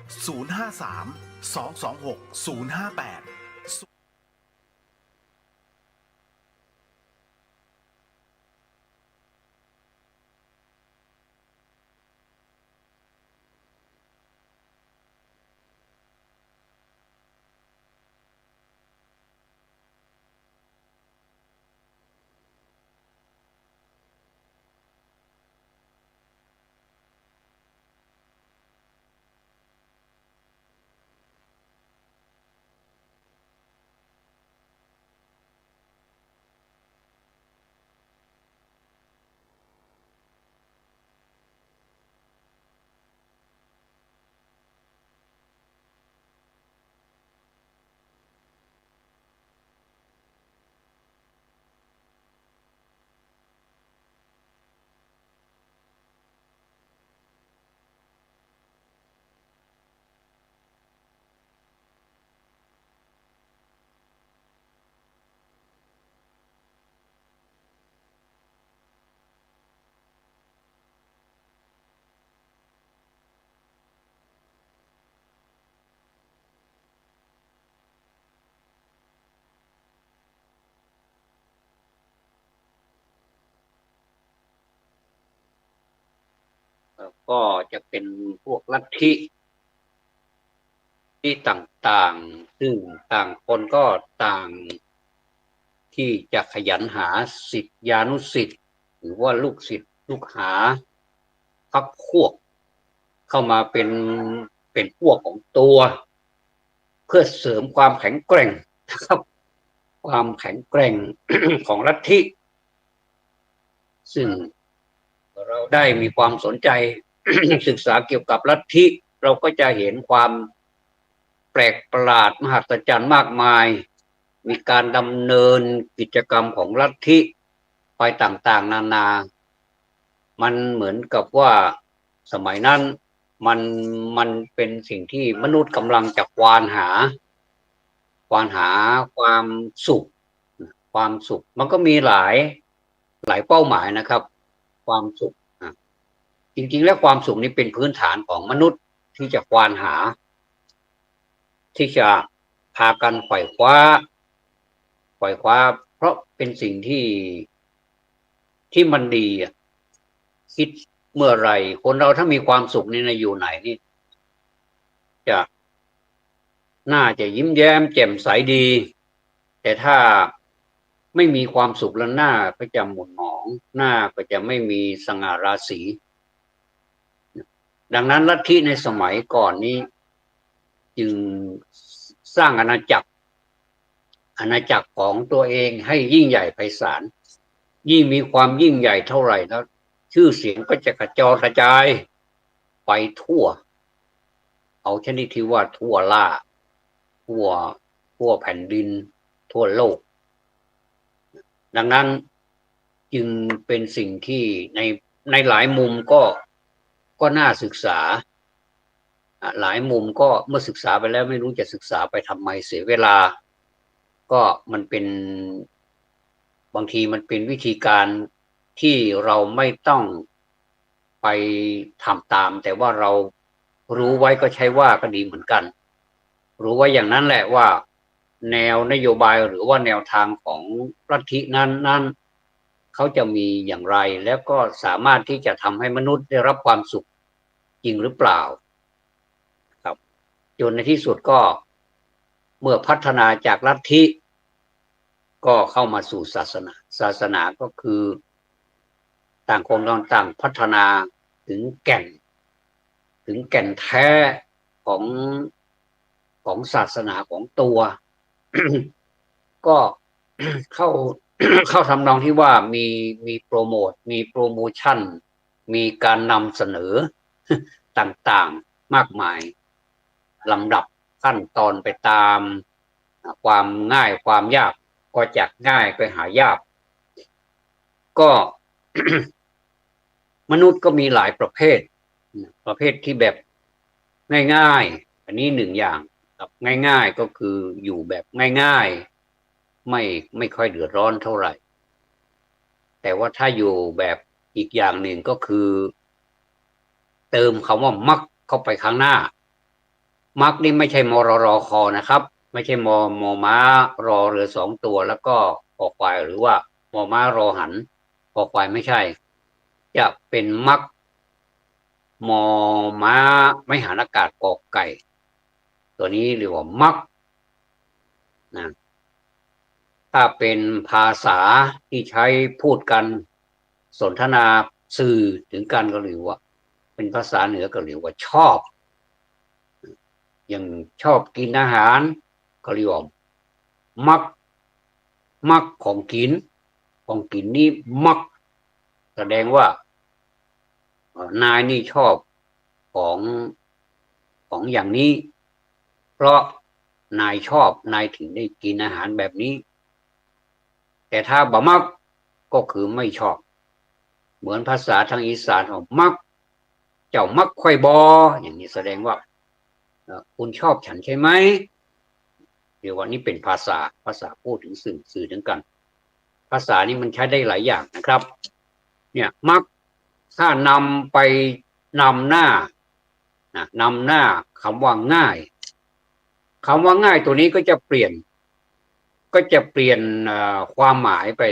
053 226 058ก็จะเป็นพวกลัทธิที่ต่างๆซึ่งต่างคนก็ต่างที่จะขยันหาศิษยานุศิษย์หรือว่าลูกศิษย์ลูกหาพรรคพวกเข้ามาเป็นพวกของตัวเพื่อเสริมความแข็งแกร่งนะครับความแข็งแกร่ง ของลัทธิซึ่งเราได้มีความสนใจ ศึกษาเกี่ยวกับลัทธิเราก็จะเห็นความแปลกประหลาดมหัศจรรย์มากมายมีการดำเนินกิจกรรมของลัทธิไปต่างๆนานามันเหมือนกับว่าสมัยนั้นมันเป็นสิ่งที่มนุษย์กำลังจะควานหาความสุขมันก็มีหลายเป้าหมายนะครับความสุขจริงๆแล้วความสุขนี้เป็นพื้นฐานของมนุษย์ที่จะควานหาที่จะพากันไขว่คว้าเพราะเป็นสิ่งที่มันดีคิดเมื่อไหร่คนเราถ้ามีความสุขนี่นะอยู่ไหนนี่จะน่าจะยิ้มแย้มแจ่มใสดีแต่ถ้าไม่มีความสุขแล้วหน้าก็จะหม่นหมองหน้าก็จะไม่มีสง่าราศีดังนั้นลัทธิในสมัยก่อนนี้จึงสร้างอาณาจักรของตัวเองให้ยิ่งใหญ่ไพศาลยิ่งมีความยิ่งใหญ่เท่าไหร่แล้วชื่อเสียงก็จะกระจรกระจายไปทั่วเอาชนิดที่ว่าทั่วล่าทั่วแผ่นดินทั่วโลกดังนั้นจึงเป็นสิ่งที่ในหลายมุมก็น่าศึกษาหลายมุมก็เมื่อศึกษาไปแล้วไม่รู้จะศึกษาไปทำไมเสียเวลาก็มันเป็นบางทีมันเป็นวิธีการที่เราไม่ต้องไปทำตามแต่ว่าเรารู้ไว้ก็ใช้ว่าก็ดีเหมือนกันรู้ไว้อย่างนั้นแหละว่าแนวนโยบายหรือว่าแนวทางของลัทธินั้นเขาจะมีอย่างไรแล้วก็สามารถที่จะทำให้มนุษย์ได้รับความสุขจริงหรือเปล่าครับจนในที่สุดก็เมื่อพัฒนาจากลัทธิก็เข้ามาสู่ศาสนาก็คือต่างคนต่างพัฒนาถึงแก่นแท้ของศาสนาของตัว ก็ เข้า เข้าทำนองที่ว่ามีโปรโมชั่นมีการนำเสนอ ต่างๆมากมายลำดับขั้นตอนไปตามความง่ายความยากก็จากง่ายไปหายากก็ มนุษย์ก็มีหลายประเภทที่แบบง่ายๆอันนี้หนึ่งอย่างครับง่ายๆก็คืออยู่แบบง่ายๆไม่ค่อยเดือดร้อนเท่าไหร่แต่ว่าถ้าอยู่แบบอีกอย่างหนึ่งก็คือเติมคำว่ามักเข้าไปข้างหน้า มักนี่ไม่ใช่มรรคนะครับไม่ใช่มม้ารอเรือสองตัวแล้วก็คอควายหรือว่ามม้ารอหันคอควายไม่ใช่จะเป็นมักมม้าไม่หันอากาศกอไก่ตัวนี้เรียกว่ามักนะถ้าเป็นภาษาที่ใช้พูดกันสนทนาสื่อถึงกันก็เรียกว่าเป็นภาษาเหนือก็เรียกว่าชอบอย่างชอบกินอาหารก็เรียกว่ามักมักของกินของกินนี่มักแสดงว่านายนี่ชอบของของอย่างนี้เพราะนายชอบนายถึงได้กินอาหารแบบนี้แต่ถ้าบ่มักก็คือไม่ชอบเหมือนภาษาทางอีสานของมักเจ้ามักค่อยบออย่างนี้แสดงว่าคุณชอบฉันใช่ไหมเดี๋ยววันนี้เป็นภาษาพูดถึงสื่อถึงกันภาษานี้มันใช้ได้หลายอย่างนะครับเนี่ยมักถ้านำไปนำหน้านำหน้าคำว่าง่ายคำว่าง่ายตัวนี้ก็จะเปลี่ยนความหมายไป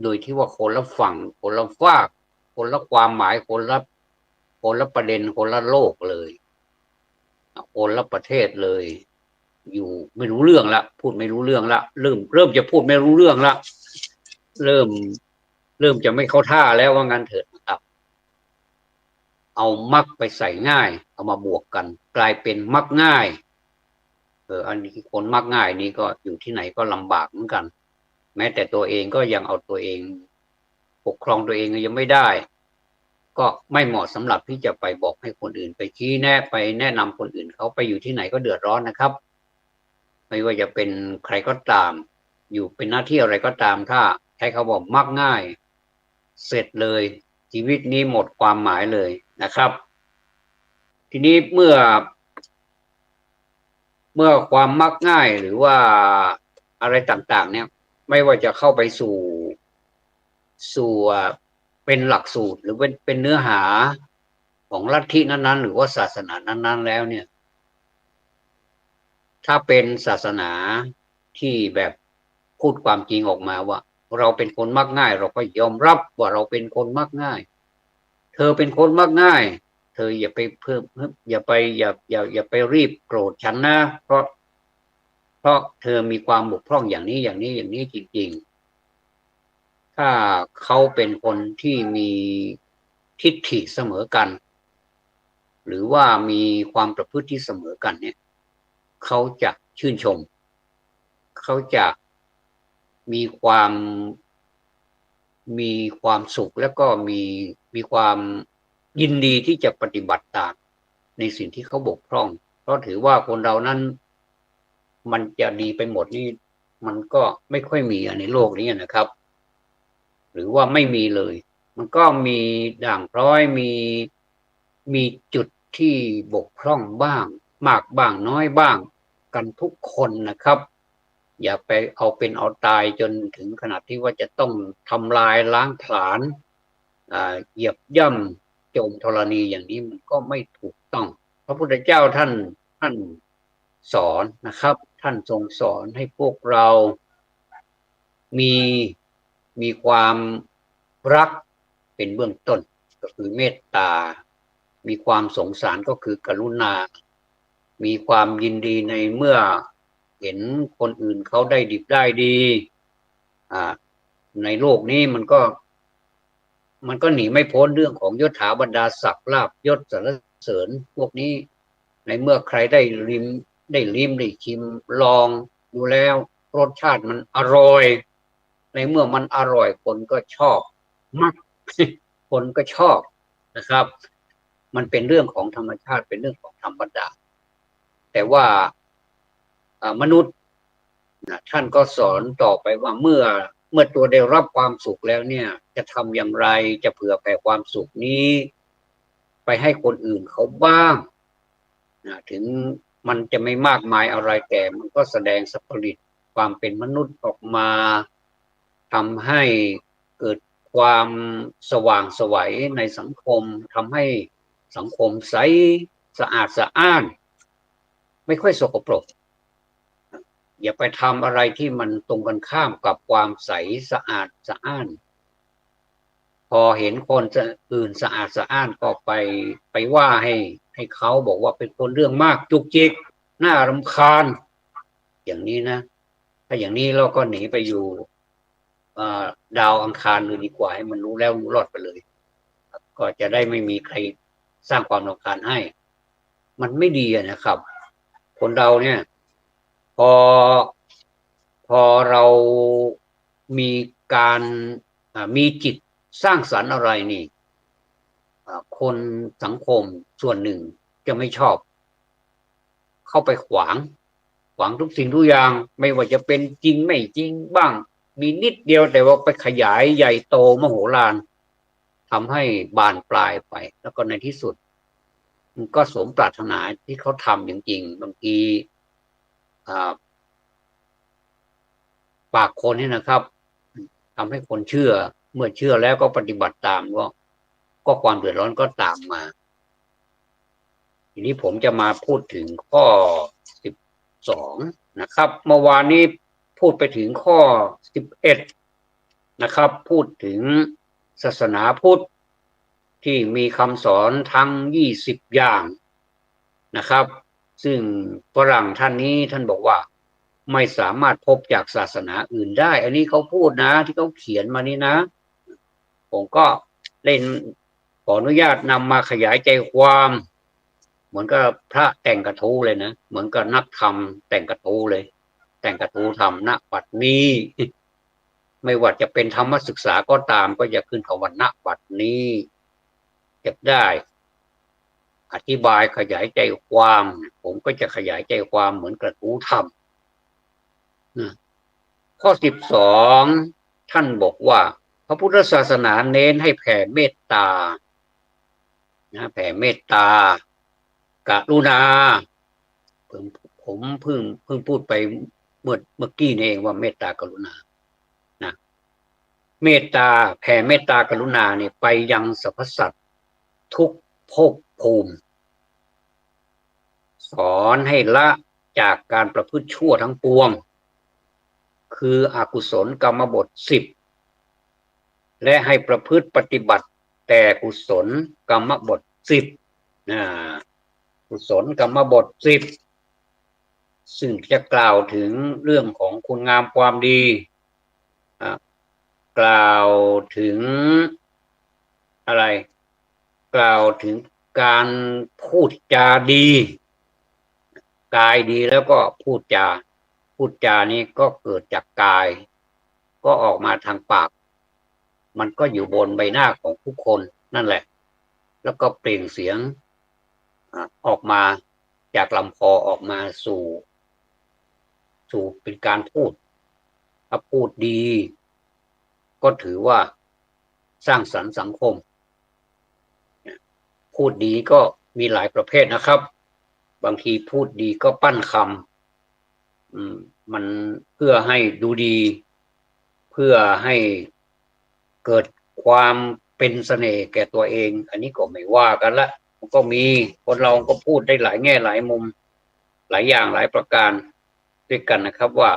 โดยที่ว่าคนละฝั่งคนละฝากคนละความหมายคนละประเด็นคนละโลกเลยคนละประเทศเลยอยู่ไม่รู้เรื่องละพูดไม่รู้เรื่องละเริ่มจะพูดไม่รู้เรื่องละเริ่มเริ่มจะไม่เข้าท่าแล้วว่างั้นเถิดนะครับเอามักไปใส่ง่ายเอามาบวกกันกลายเป็นมักง่ายอันนี้คนมักง่ายนี่ก็อยู่ที่ไหนก็ลำบากเหมือนกันแม้แต่ตัวเองก็ยังเอาตัวเองปกครองตัวเองยังไม่ได้ก็ไม่เหมาะสำหรับที่จะไปบอกให้คนอื่นไปชี้แนะไปแนะนำคนอื่นเขาไปอยู่ที่ไหนก็เดือดร้อนนะครับไม่ว่าจะเป็นใครก็ตามอยู่เป็นหน้าที่อะไรก็ตามถ้าใช้เขาบอกมักง่ายเสร็จเลยชีวิตนี้หมดความหมายเลยนะครับทีนี้เมื่อความมักง่ายหรือว่าอะไรต่างๆเนี่ยไม่ว่าจะเข้าไปสู่เป็นหลักสูตรหรือเป็นเนื้อหาของลัทธินั้นๆหรือว่าศาสนานั้นๆแล้วเนี่ยถ้าเป็นศาสนาที่แบบพูดความจริงออกมาว่าเราเป็นคนมักง่ายเราก็ยอมรับว่าเราเป็นคนมักง่ายเธอเป็นคนมักง่ายเธออย่าไปเพิ่มอย่าไปรีบโกรธฉันนะเพราะเธอมีความบกพร่องอย่างนี้จริงๆถ้าเขาเป็นคนที่มีทิฏฐิเสมอกันหรือว่ามีความประพฤติที่เสมอกันเนี่ยเขาจะชื่นชมเขาจะมีความสุขแล้วก็มีความยินดีที่จะปฏิบัติตามในสิ่งที่เขาบกพร่องเพราะถือว่าคนเรานั้นมันจะดีไปหมดนี่มันก็ไม่ค่อยมีในโลกนี้นะครับหรือว่าไม่มีเลยมันก็มีด่างพร้อยมีจุดที่บกพร่องบ้างมากบ้างน้อยบ้างกันทุกคนนะครับอย่าไปเอาเป็นเอาตายจนถึงขนาดที่ว่าจะต้องทำลายล้างผลาญเหยียบย่ำโจมธรณีอย่างนี้มันก็ไม่ถูกต้องพระพุทธเจ้าท่านสอนนะครับท่านทรงสอนให้พวกเรามีความรักเป็นเบื้องต้นก็คือเมตตามีความสงสารก็คือกรุณามีความยินดีในเมื่อเห็นคนอื่นเขาได้ดิบได้ดีในโลกนี้มันก็หนีไม่พ้นเรื่องของยศถาบรรดาศักดิ์ลาภยศสรรเสริญพวกนี้ในเมื่อใครได้ลิ้มได้ชิมลองดูแล้วรสชาติมันอร่อยในเมื่อมันอร่อยคนก็ชอบมักคนก็ชอบนะครับมันเป็นเรื่องของธรรมชาติเป็นเรื่องของธรรมดาแต่ว่ามนุษย์ท่านก็สอนต่อไปว่าเมื่อตัวได้รับความสุขแล้วเนี่ยจะทำอย่างไรจะเผื่อแผ่ความสุขนี้ไปให้คนอื่นเขาบ้างถึงมันจะไม่มากมายอะไรแต่มันก็แสดงสปิริตความเป็นมนุษย์ออกมาทำให้เกิดความสว่างไสวในสังคมทำให้สังคมใสสะอาดสะอ้าน ไม่ค่อยสกปรกอย่าไปทำอะไรที่มันตรงกันข้ามกับความใสสะอาดสะอ้านพอเห็นคนอื่นสะอาดสะอ้านก็ไปว่าให้เขาบอกว่าเป็นคนเรื่องมากจุกจิกน่ารำคาญอย่างนี้นะถ้าอย่างนี้เราก็หนีไปอยู่ดาวอังคารเลยดีกว่าให้มันรู้แล้วรู้รอดไปเลยก็จะได้ไม่มีใครสร้างความรำคาญให้มันไม่ดีนะครับคนเราเนี่ยพอพอเรามีการมีจิตสร้างสรรค์อะไรนี่คนสังคมส่วนหนึ่งจะไม่ชอบเข้าไปขวางทุกสิ่งทุกอย่างไม่ว่าจะเป็นจริงไม่จริงบ้างมีนิดเดียวแต่ว่าไปขยายใหญ่โตมโหฬารทำให้บานปลายไปแล้วก็ในที่สุดมันก็สมปรารถนาที่เขาทำจริงๆบางทีปากคนนี่นะครับทำให้คนเชื่อเมื่อเชื่อแล้วก็ปฏิบัติตามก็ความเดือดร้อนก็ตามมาทีนี้ผมจะมาพูดถึงข้อ12นะครับเมื่อวานนี้พูดไปถึงข้อ11นะครับพูดถึงศาสนาพุทธที่มีคำสอนทั้ง20อย่างนะครับซึ่งฝรั่งท่านนี้ท่านบอกว่าไม่สามารถพบจากศาสนาอื่นได้อันนี้เขาพูดนะที่เขาเขียนมานี่นะผมก็เล่นขออนุญาตนำมาขยายใจความเหมือนกับพระแต่งกระทู้เลยนะเหมือนกับนักธรรมแต่งกระทู้เลยแต่งกระทู้ทำณบัดนี้ไม่ว่าจะเป็นธรรมศึกษาก็ตามก็จะขึ้นคำว่าณบัดนี้เก็บได้อธิบายขยายใจความผมก็จะขยายใจความเหมือนกระทู้ทำข้อ12ท่านบอกว่าพระพุทธศาสนาเน้นให้แผ่เมตตาแผ่เมตตากรุณาผมเพิ่งพูดไปเมื่อกี้นี่เองว่าเมตตากรุณานะเมตตาแผ่เมตตากรุณาเนี่ยไปยังสรรพสัตว์ทุกภพภูมิสอนให้ละจากการประพฤติชั่วทั้งปวงคืออกุศลกรรมบท10และให้ประพฤติปฏิบัติแต่กุศลกรรมบท10กุศลกรรมบท10ซึ่งจะกล่าวถึงเรื่องของคุณงามความดีกล่าวถึงอะไรกล่าวถึงการพูดจาดีกายดีแล้วก็พูดจานี้ก็เกิดจากกายก็ออกมาทางปากมันก็อยู่บนใบหน้าของทุกคนนั่นแหละแล้วก็เปล่งเสียงออกมาจากลำคอออกมาสู่เป็นการพูดถ้าพูดดีก็ถือว่าสร้างสรรค์สังคมพูดดีก็มีหลายประเภทนะครับบางทีพูดดีก็ปั้นคำมันเพื่อให้ดูดีเพื่อให้เกิดความเป็นเสน่ห์แก่ตัวเองอันนี้ก็ไม่ว่ากันละมันก็มีคนเราก็พูดได้หลายแง่หลายมุมหลายอย่างหลายประการด้วยกันนะครับว่า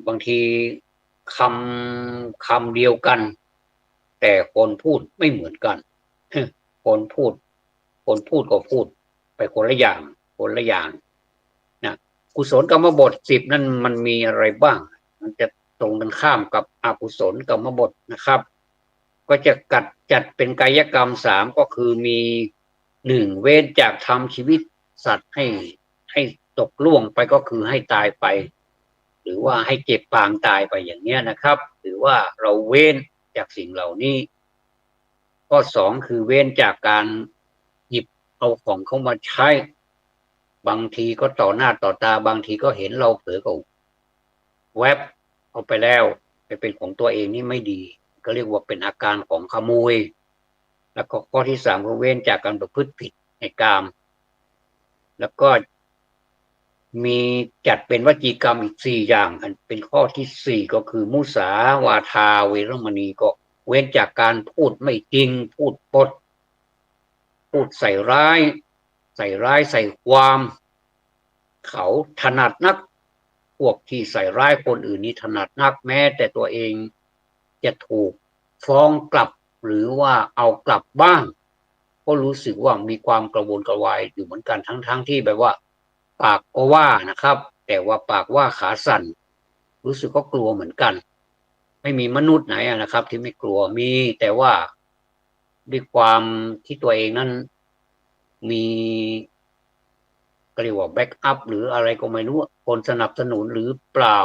บางทีคำเดียวกันแต่คนพูดไม่เหมือนกันคนพูดก็พูดไปคนละอย่างนะกุศลกรรมบท10นั่นมันมีอะไรบ้างมันจะตรงกันข้ามกับอกุศลกรรมบทนะครับก็จะจัดเป็นกายกรรม3ก็คือมี1เว้นจากทำชีวิตสัตว์ให้ตกล่วงไปก็คือให้ตายไปหรือว่าให้เจ็บปางตายไปอย่างนี้นะครับหรือว่าเราเว้นจากสิ่งเหล่านี้ข้อ2คือเว้นจากการหยิบเอาของเข้ามาใช้บางทีก็ต่อหน้าต่อตาบางทีก็เห็นเราเผลอก็แวบเอาไปแล้วไปเป็นของตัวเองนี่ไม่ดีก็เรียกว่าเป็นอาการของขโมยแล้วก็ข้อที่3ก็เว้นจากการประพฤติผิดในกามแล้วก็มีจัดเป็นวจีกรรมอีก4อย่างอันเป็นข้อที่4ก็คือมุสาวาทาเวรมณีก็เว้นจากการพูดไม่จริงพูดปดพูดใส่ร้ายใส่ความ เขาถนัดนักพวกที่ใส่ร้ายคนอื่นนี่ถนัดนักแม้แต่ตัวเองจะถูกฟ้องกลับหรือว่าเอากลับบ้างก็รู้สึกว่ามีความกระวนกระวายอยู่เหมือนกันทั้งที่แบบว่าปากก็ว่านะครับแต่ว่าปากว่าขาสั่นรู้สึกก็กลัวเหมือนกันไม่มีมนุษย์ไหนนะครับที่ไม่กลัวมีแต่ว่าด้วยความที่ตัวเองนั้นมีก็เรียกว่าแบ็กอัพหรืออะไรก็ไม่รู้คนสนับสนุนหรือเปล่า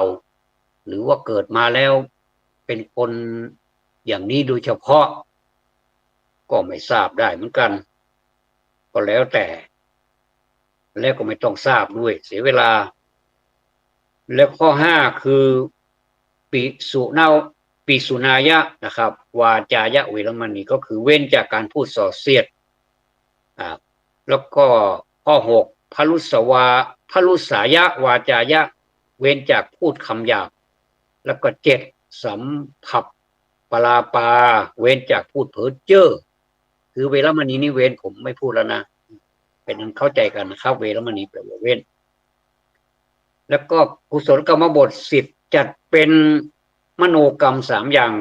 หรือว่าเกิดมาแล้วเป็นคนอย่างนี้โดยเฉพาะก็ไม่ทราบได้เหมือนกันก็แล้วแต่แล้วก็ไม่ต้องทราบด้วยเสียเวลาแล้วข้อห้าคือปิสุนาปิสุนายะนะครับวาจายะเวรมณีก็คือเว้นจากการพูดส่อเสียดแล้วก็ข้อหกพรุสายะวาจายะเว้นจากพูดคำหยาบแล้วก็เจ็ดสัมผัสปลาปาเว้นจากพูดเพ้อเจ้อคือเวรมณีนี่เว้นผมไม่พูดแล้วนะเป็นอันเข้าใจกันนะครับเวรมณีแปลว่าเว้นแล้วก็กุศลกรรมบทสิบจัดเป็นมโนกรรมสามอย่าง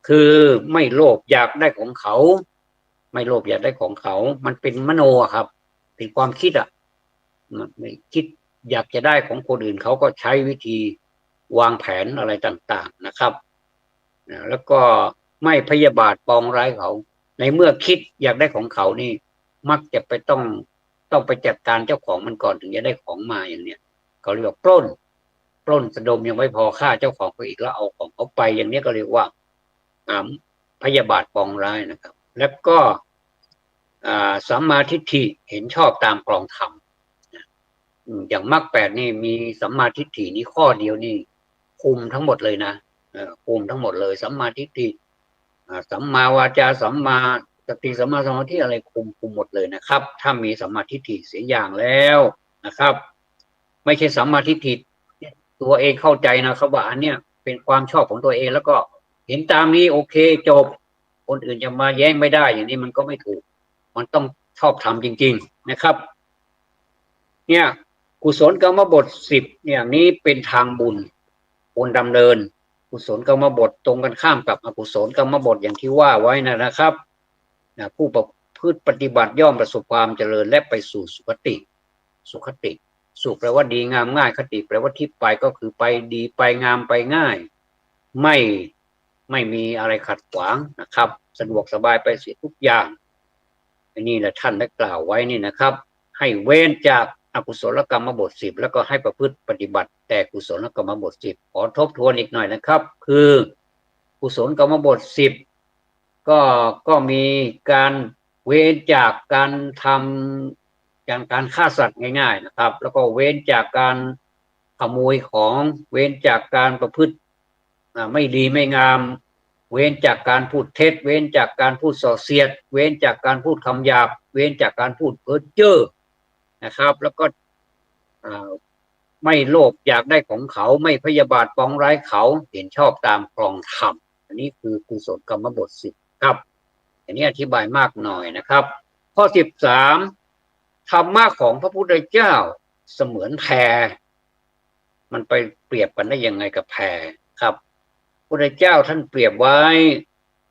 คือไม่โลภอยากได้ของเขาไม่โลภอยากได้ของเขามันเป็นมโนครับเป็นความคิดไม่คิดอยากจะได้ของคนอื่นเขาก็ใช้วิธีวางแผนอะไรต่างๆนะครับแล้วก็ไม่พยาบาทปองร้ายเขาในเมื่อคิดอยากได้ของเขานี่มักจะไปต้องไปจัดการเจ้าของมันก่อนถึงจะได้ของมาอย่างเนี้ยเขาเรียกว่าปล้นสะดมยังไม่พอฆ่าเจ้าของเขาอีกแล้วเอาของเขาไปอย่างนี้ก็เรียกว่าพยาบาทปองร้ายนะครับแล้วก็สัมมาทิฏฐิเห็นชอบตามกลองธรรมอย่างมรรคแปดนี่มีสัมมาทิฏฐินี้ข้อเดียวนี่คุมทั้งหมดเลยนะคุมทั้งหมดเลยสัมมาทิฏฐิสัมมาวาจาสัมมาสติสัมมาสมาธิอะไรคุมหมดเลยนะครับถ้ามีสัมมาทิฏฐิเสียอย่างแล้วนะครับไม่ใช่สัมมาทิฏฐิตัวเองเข้าใจนะครับว่าอันเนี้ยเป็นความชอบของตัวเองแล้วก็เห็นตามนี้โอเคจบคนอื่นจะมาแย้งไม่ได้อย่างนี้มันก็ไม่ถูกมันต้องชอบทำจริงๆนะครับเนี่ยกุศลกรรมบทสิบอย่างนี้เป็นทางบุญดำเนินกุศลกรรมบทตรงกันข้ามกับอกุศลกรรมบทอย่างที่ว่าไว้นะครับผู้ประพฤติปฏิบัติย่อมประสบความเจริญและไปสู่สุคติสุขแปลว่าดีงามง่ายคติแปลว่าทิพย์ไปก็คือไปดีไปงามไปง่ายไม่มีอะไรขัดขวางนะครับสะดวกสบายไปเสียทุกอย่างอันนี้แหละท่านได้กล่าวไว้นี่นะครับให้เว้นจากอกุศลกรรมบทสิบแล้วก็ให้ประพฤติปฏิบัติแต่กุศลกรรมบทสิบขอทบทวนอีกหน่อยนะครับคือกุศลกรรมบทสิบก็มีการเว้นจากการทำอย่างการฆ่าสัตว์ง่ายๆนะครับแล้วก็เว้นจากการขโมยของเว้นจากการประพฤติไม่ดีไม่งามเว้นจากการพูดเท็จเว้นจากการพูดส่อเสียดเว้นจากการพูดคำหยาบเว้นจากการพูดเพ้อเจ้อนะครับแล้วก็ไม่โลภอยากได้ของเขาไม่พยาบาทปองร้ายเขาเห็นชอบตามครองธรรมอันนี้คือกุศลกรรมบทสิบครับอันนี้อธิบายมากหน่อยนะครับข้อ13ธรรมะของพระพุทธเจ้าเสมือนแพมันไปเปรียบกันได้ยังไงกับแพครับพระพุทธเจ้าท่านเปรียบไว้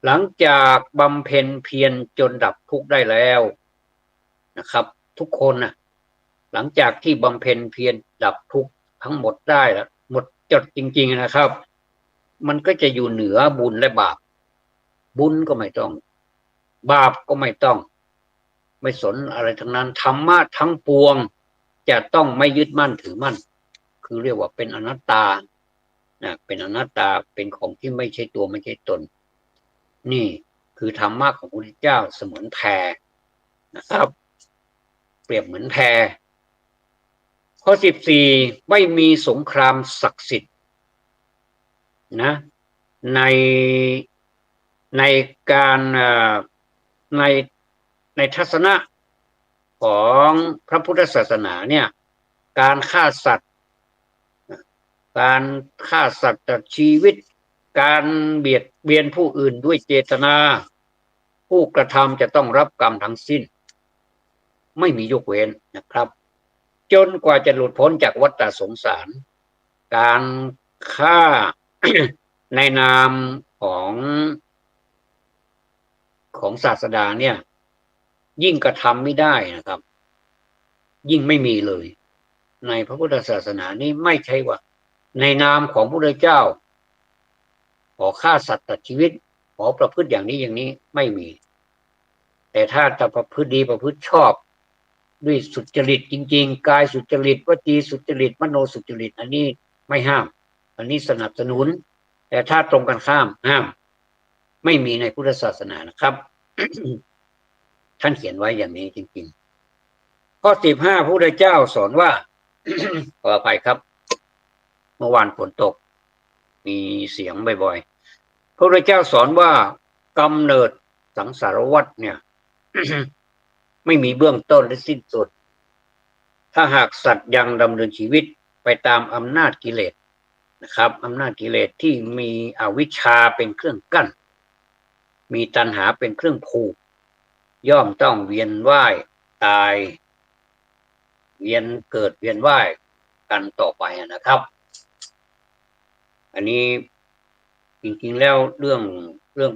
หลังจากบำเพ็ญเพียรจนดับทุกข์ได้แล้วนะครับทุกคนนะหลังจากที่บำเพ็ญเพียรดับทุกข์ทั้งหมดได้แล้วหมดจดจริงๆนะครับมันก็จะอยู่เหนือบุญและบาปบุญก็ไม่ต้องบาปก็ไม่ต้องไม่สนอะไรทั้งนั้นธรรมะทั้งปวงจะต้องไม่ยึดมั่นถือมั่นคือเรียกว่าเป็นอนัตตาเป็นอนัตตาเป็นของที่ไม่ใช่ตัวไม่ใช่ตนนี่คือธรรมะของพระพุทธเจ้าเสมือนแพนะครับเปรียบเหมือนแพข้อ14ไม่มีสงครามศักดิ์สิทธิ์นะในในการในในทัศนะของพระพุทธศาสนาเนี่ยการฆ่าสัตว์ตัดชีวิตการเบียดเบียนผู้อื่นด้วยเจตนาผู้กระทำจะต้องรับกรรมทั้งสิ้นไม่มียกเว้นนะครับ จนกว่าจะหลุดพ้นจากวัฏสงสารการฆ่า ในนามของศาสดาเนี่ยยิ่งกระทำไม่ได้นะครับยิ่งไม่มีเลยในพระพุทธศาสนานี้ไม่ใช่ว่าในนามของพระพุทธเจ้าขอฆ่าสัตว์ตัดชีวิตขอประพฤติอย่างนี้อย่างนี้ไม่มีแต่ถ้าจะประพฤติดีประพฤติชอบด้วยสุจริตจริงๆกายสุจริตวจีสุจริตมโนสุจริตอันนี้ไม่ห้ามอันนี้สนับสนุนแต่ถ้าตรงกันข้ามห้ามไม่มีในพุทธศาสนานะครับ ท่านเขียนไว้อย่างนี้จริงๆข้อ15พระพุทธเจ้าสอนว่า ขออภัยครับเมื่อวานฝนตกมีเสียงบ่อยๆพระพุทธเจ้าสอนว่ากำเนิดสังสารวัฏเนี่ย ไม่มีเบื้องต้นและสิ้นสุดถ้าหากสัตว์ยังดำเนินชีวิตไปตามอำนาจกิเลสนะครับอำนาจกิเลสที่มีอวิชชาเป็นเครื่องกั้นมีตัณหาเป็นเครื่องผูกย่อมต้องเวียนว่ายตายเวียนเกิดเวียนว่ายกันต่อไปนะครับอันนี้จริงๆแล้วเรื่อง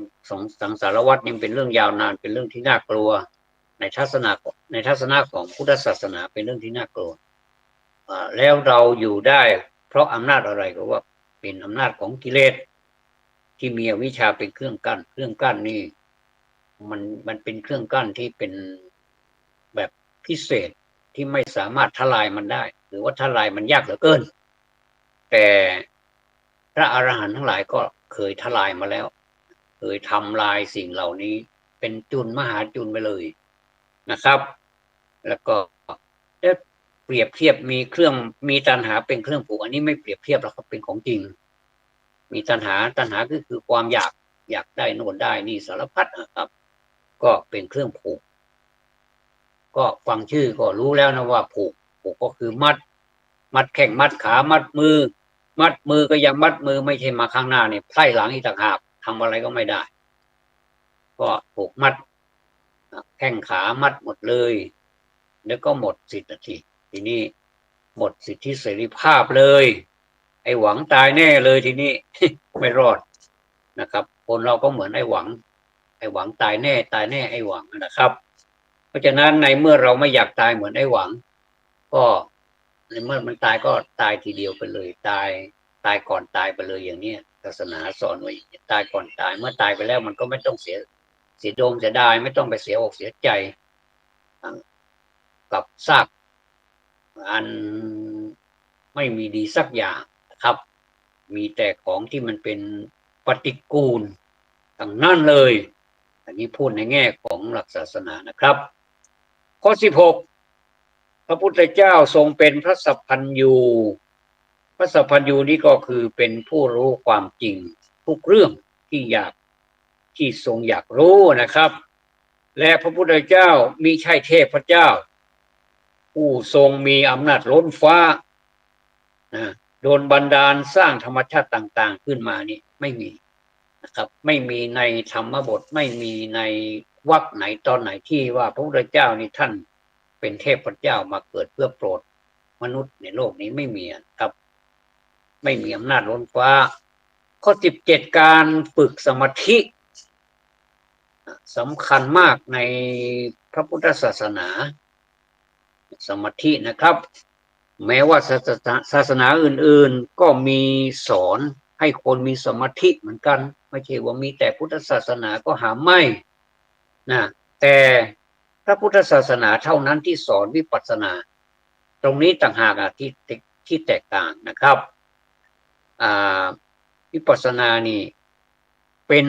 สังสารวัฏนี่เป็นเรื่องยาวนานเป็นเรื่องที่น่ากลัวในทัศนะของพุทธศาสนาเป็นเรื่องที่น่ากลัวแล้วเราอยู่ได้เพราะอำนาจอะไรก็ว่าเป็นอำนาจของกิเลสที่มีอวิชชาเป็นเครื่องกั้นนี่มันเป็นเครื่องกั้นที่เป็นแบบพิเศษที่ไม่สามารถทลายมันได้หรือว่าทลายมันยากเหลือเกินแต่พระอรหันต์ทั้งหลายก็เคยทลายมาแล้วเคยทำลายสิ่งเหล่านี้เป็นจุลมหาจุลไปเลยนะครับแล้วก็เปรียบเทียบมีตัณหาเป็นเครื่องผูกอันนี้ไม่เปรียบเทียบหรอกครับเป็นของจริงมีตัณหาก็คือความอยากได้โน่นได้นี่สารพัดนะครับก็เป็นเครื่องผูกก็ฟังชื่อก็รู้แล้วนะว่าผูกก็คือมัดแข้งมัดขามัดมือก็ยังมัดมือไม่ใช่มาข้างหน้าเนี่ยไพ่หลังอีกต่างหากทำอะไรก็ไม่ได้ก็ผูกมัดแข้งขามัดหมดเลยแล้วก็หมดสิทธิทีนี้หมดสิทธิเสรีภาพเลยไอ้หวังตายแน่เลยทีนี้ ไม่รอดนะครับคนเราก็เหมือนไอ้หวังตายแน่ไอ้หวังนะครับเพราะฉะนั้นในเมื่อเราไม่อยากตายเหมือนไอ้หวังก็ในเมื่อมันตายก็ตายทีเดียวไปเลยตายก่อนตายไปเลยอย่างนี้ศาสนาสอนไว้ตายก่อนตายเมื่อตายไปแล้วมันก็ไม่ต้องเสียดมเสียดายไม่ต้องไปเสียอกเสียใจกับซากอันไม่มีดีสักอย่างนะครับมีแต่ของที่มันเป็นปฏิกูลทั้งนั้นเลยอันนี้พูดในแง่ของหลักศาสนานะครับข้อ16พระพุทธเจ้าทรงเป็นพระสัพพัญญูนี้ก็คือเป็นผู้รู้ความจริงทุกเรื่องที่ทรงอยากรู้นะครับและพระพุทธเจ้ามิใช่เทพเจ้าผู้ทรงมีอำนาจล้นฟ้าโดนบันดาลสร้างธรรมชาติต่างๆขึ้นมานี่ไม่มีนะครับไม่มีในธรรมบทไม่มีในวรรคไหนตอนไหนที่ว่าพระพุทธเจ้านี่ท่านเป็นเทพเจ้ามาเกิดเพื่อโปรดมนุษย์ในโลกนี้ไม่มีครับไม่มีอำนาจล้นฟ้าข้อ17การฝึกสมาธิสำคัญมากในพระพุทธศาสนาสมาธินะครับแม้ว่าศาสนาอื่นๆก็มีสอนให้คนมีสมาธิเหมือนกันไม่ใช่ว่ามีแต่พุทธศาสนาก็หาไม่นะแต่พระพุทธศาสนาเท่านั้นที่สอนวิปัสสนาตรงนี้ต่างหากที่แตกต่างนะครับวิปัสสนานี่เป็น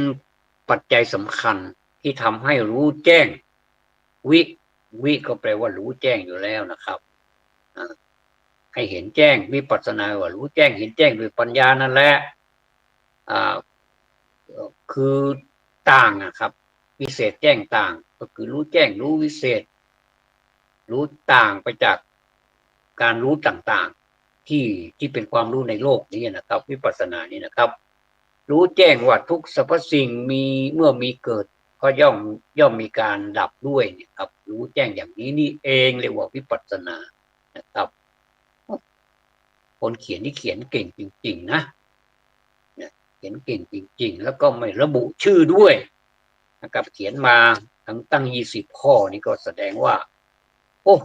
ปัจจัยสำคัญที่ทำให้รู้แจ้งวิก็แปลว่ารู้แจ้งอยู่แล้วนะครับให้เห็นแจ้งวิปัสสนาว่ารู้แจ้งเห็นแจ้งด้วยปัญญานั่นแหละคือต่างนะครับวิเศษแจ้งต่างก็คือรู้แจ้งรู้วิเศษรู้ต่างไปจากการรู้ต่างๆที่เป็นความรู้ในโลกนี้นะครับวิปัสสนานี่นะครับรู้แจ้งว่าทุกสรรพสิ่งมีเมื่อมีเกิดก็ย่อมมีการดับด้วยเนี่ยครับรู้แจ้งอย่างนี้นี่เองเรียกว่าวิปัสสนา นะครับคนเขียนที่เขียนเก่งจริงๆนะเขียนเก่งจริงๆแล้วก็ไม่ระบุชื่อด้วยนะครับเขียนมาทั้งตั้ง20 ข้อนี่ก็แสดงว่าโอ้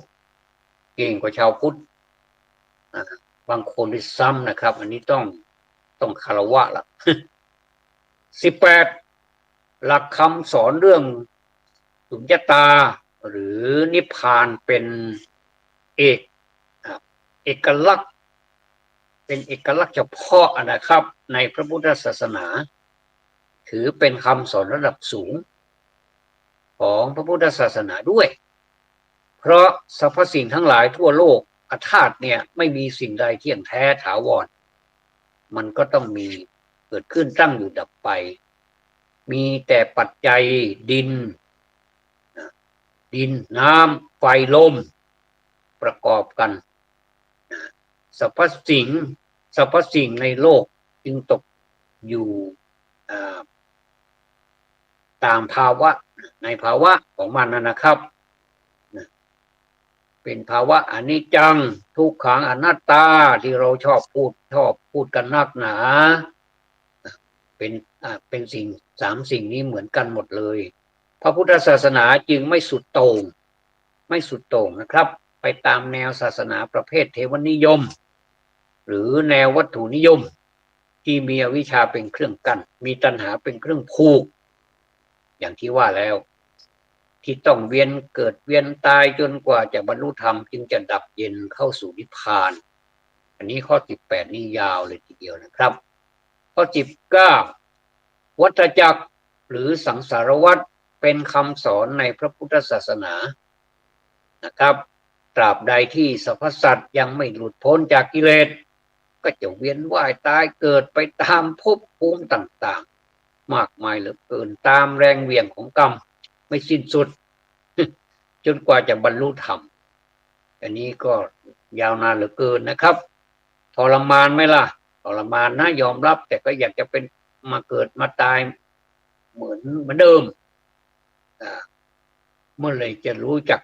เก่งกว่าชาวพุทธบางคนด้วยซ้ำนะครับอันนี้ต้องคารวะละ18หลักคำสอนเรื่องสุญญตาหรือนิพพานเป็นเอกเอกลักษณ์เป็นเอกลักษณ์เฉพาะนะครับในพระพุทธศาสนาถือเป็นคำสอนระดับสูงของพระพุทธศาสนาด้วยเพราะสรรพสิ่งทั้งหลายทั่วโลกธาตุเนี่ยไม่มีสิ่งใดเที่ยงแท้ถาวรมันก็ต้องมีเกิดขึ้นตั้งอยู่ดับไปมีแต่ปัจจัยดินน้ำไฟลมประกอบกันสรรพสิ่งในโลกจึงตกอยู่ตามภาวะในภาวะของมันนะครับเป็นภาวะอนิจจังทุกขังอนัตตาที่เราชอบพูดกันนักหนาเป็นสิ่ง3 สิ่งนี้เหมือนกันหมดเลยพระพุทธศาสนาจึงไม่สุดโต่งนะครับไปตามแนวศาสนาประเภทเทวนิยมหรือแนววัตถุนิยมที่มีอวิชชาเป็นเครื่องกั้นมีตัณหาเป็นเครื่องผูกอย่างที่ว่าแล้วที่ต้องเวียนเกิดเวียนตายจนกว่าจะบรรลุธรรมจึงจะดับเย็นเข้าสู่นิพพานอันนี้ข้อ18นี่ยาวเลยทีเดียวนะครับข้อ19วัฏจักรหรือสังสารวัฏเป็นคำสอนในพระพุทธศาสนานะครับตราบใดที่สรรพสัตว์ยังไม่หลุดพ้นจากกิเลสก็จะเวียนว่ายตายเกิดไปตามภพภูมิต่างๆมากมายเหลือเกินตามแรงเหวี่ยงของกรรมไม่สิ้นสุดจนกว่าจะบรรลุธรรมอันนี้ก็ยาวนานเหลือเกินนะครับทรมานไหมล่ะทรมานนะยอมรับแต่ก็อยากจะเป็นมาเกิดมาตายเหมือนเดิมเมื่อไหร่จะรู้จัก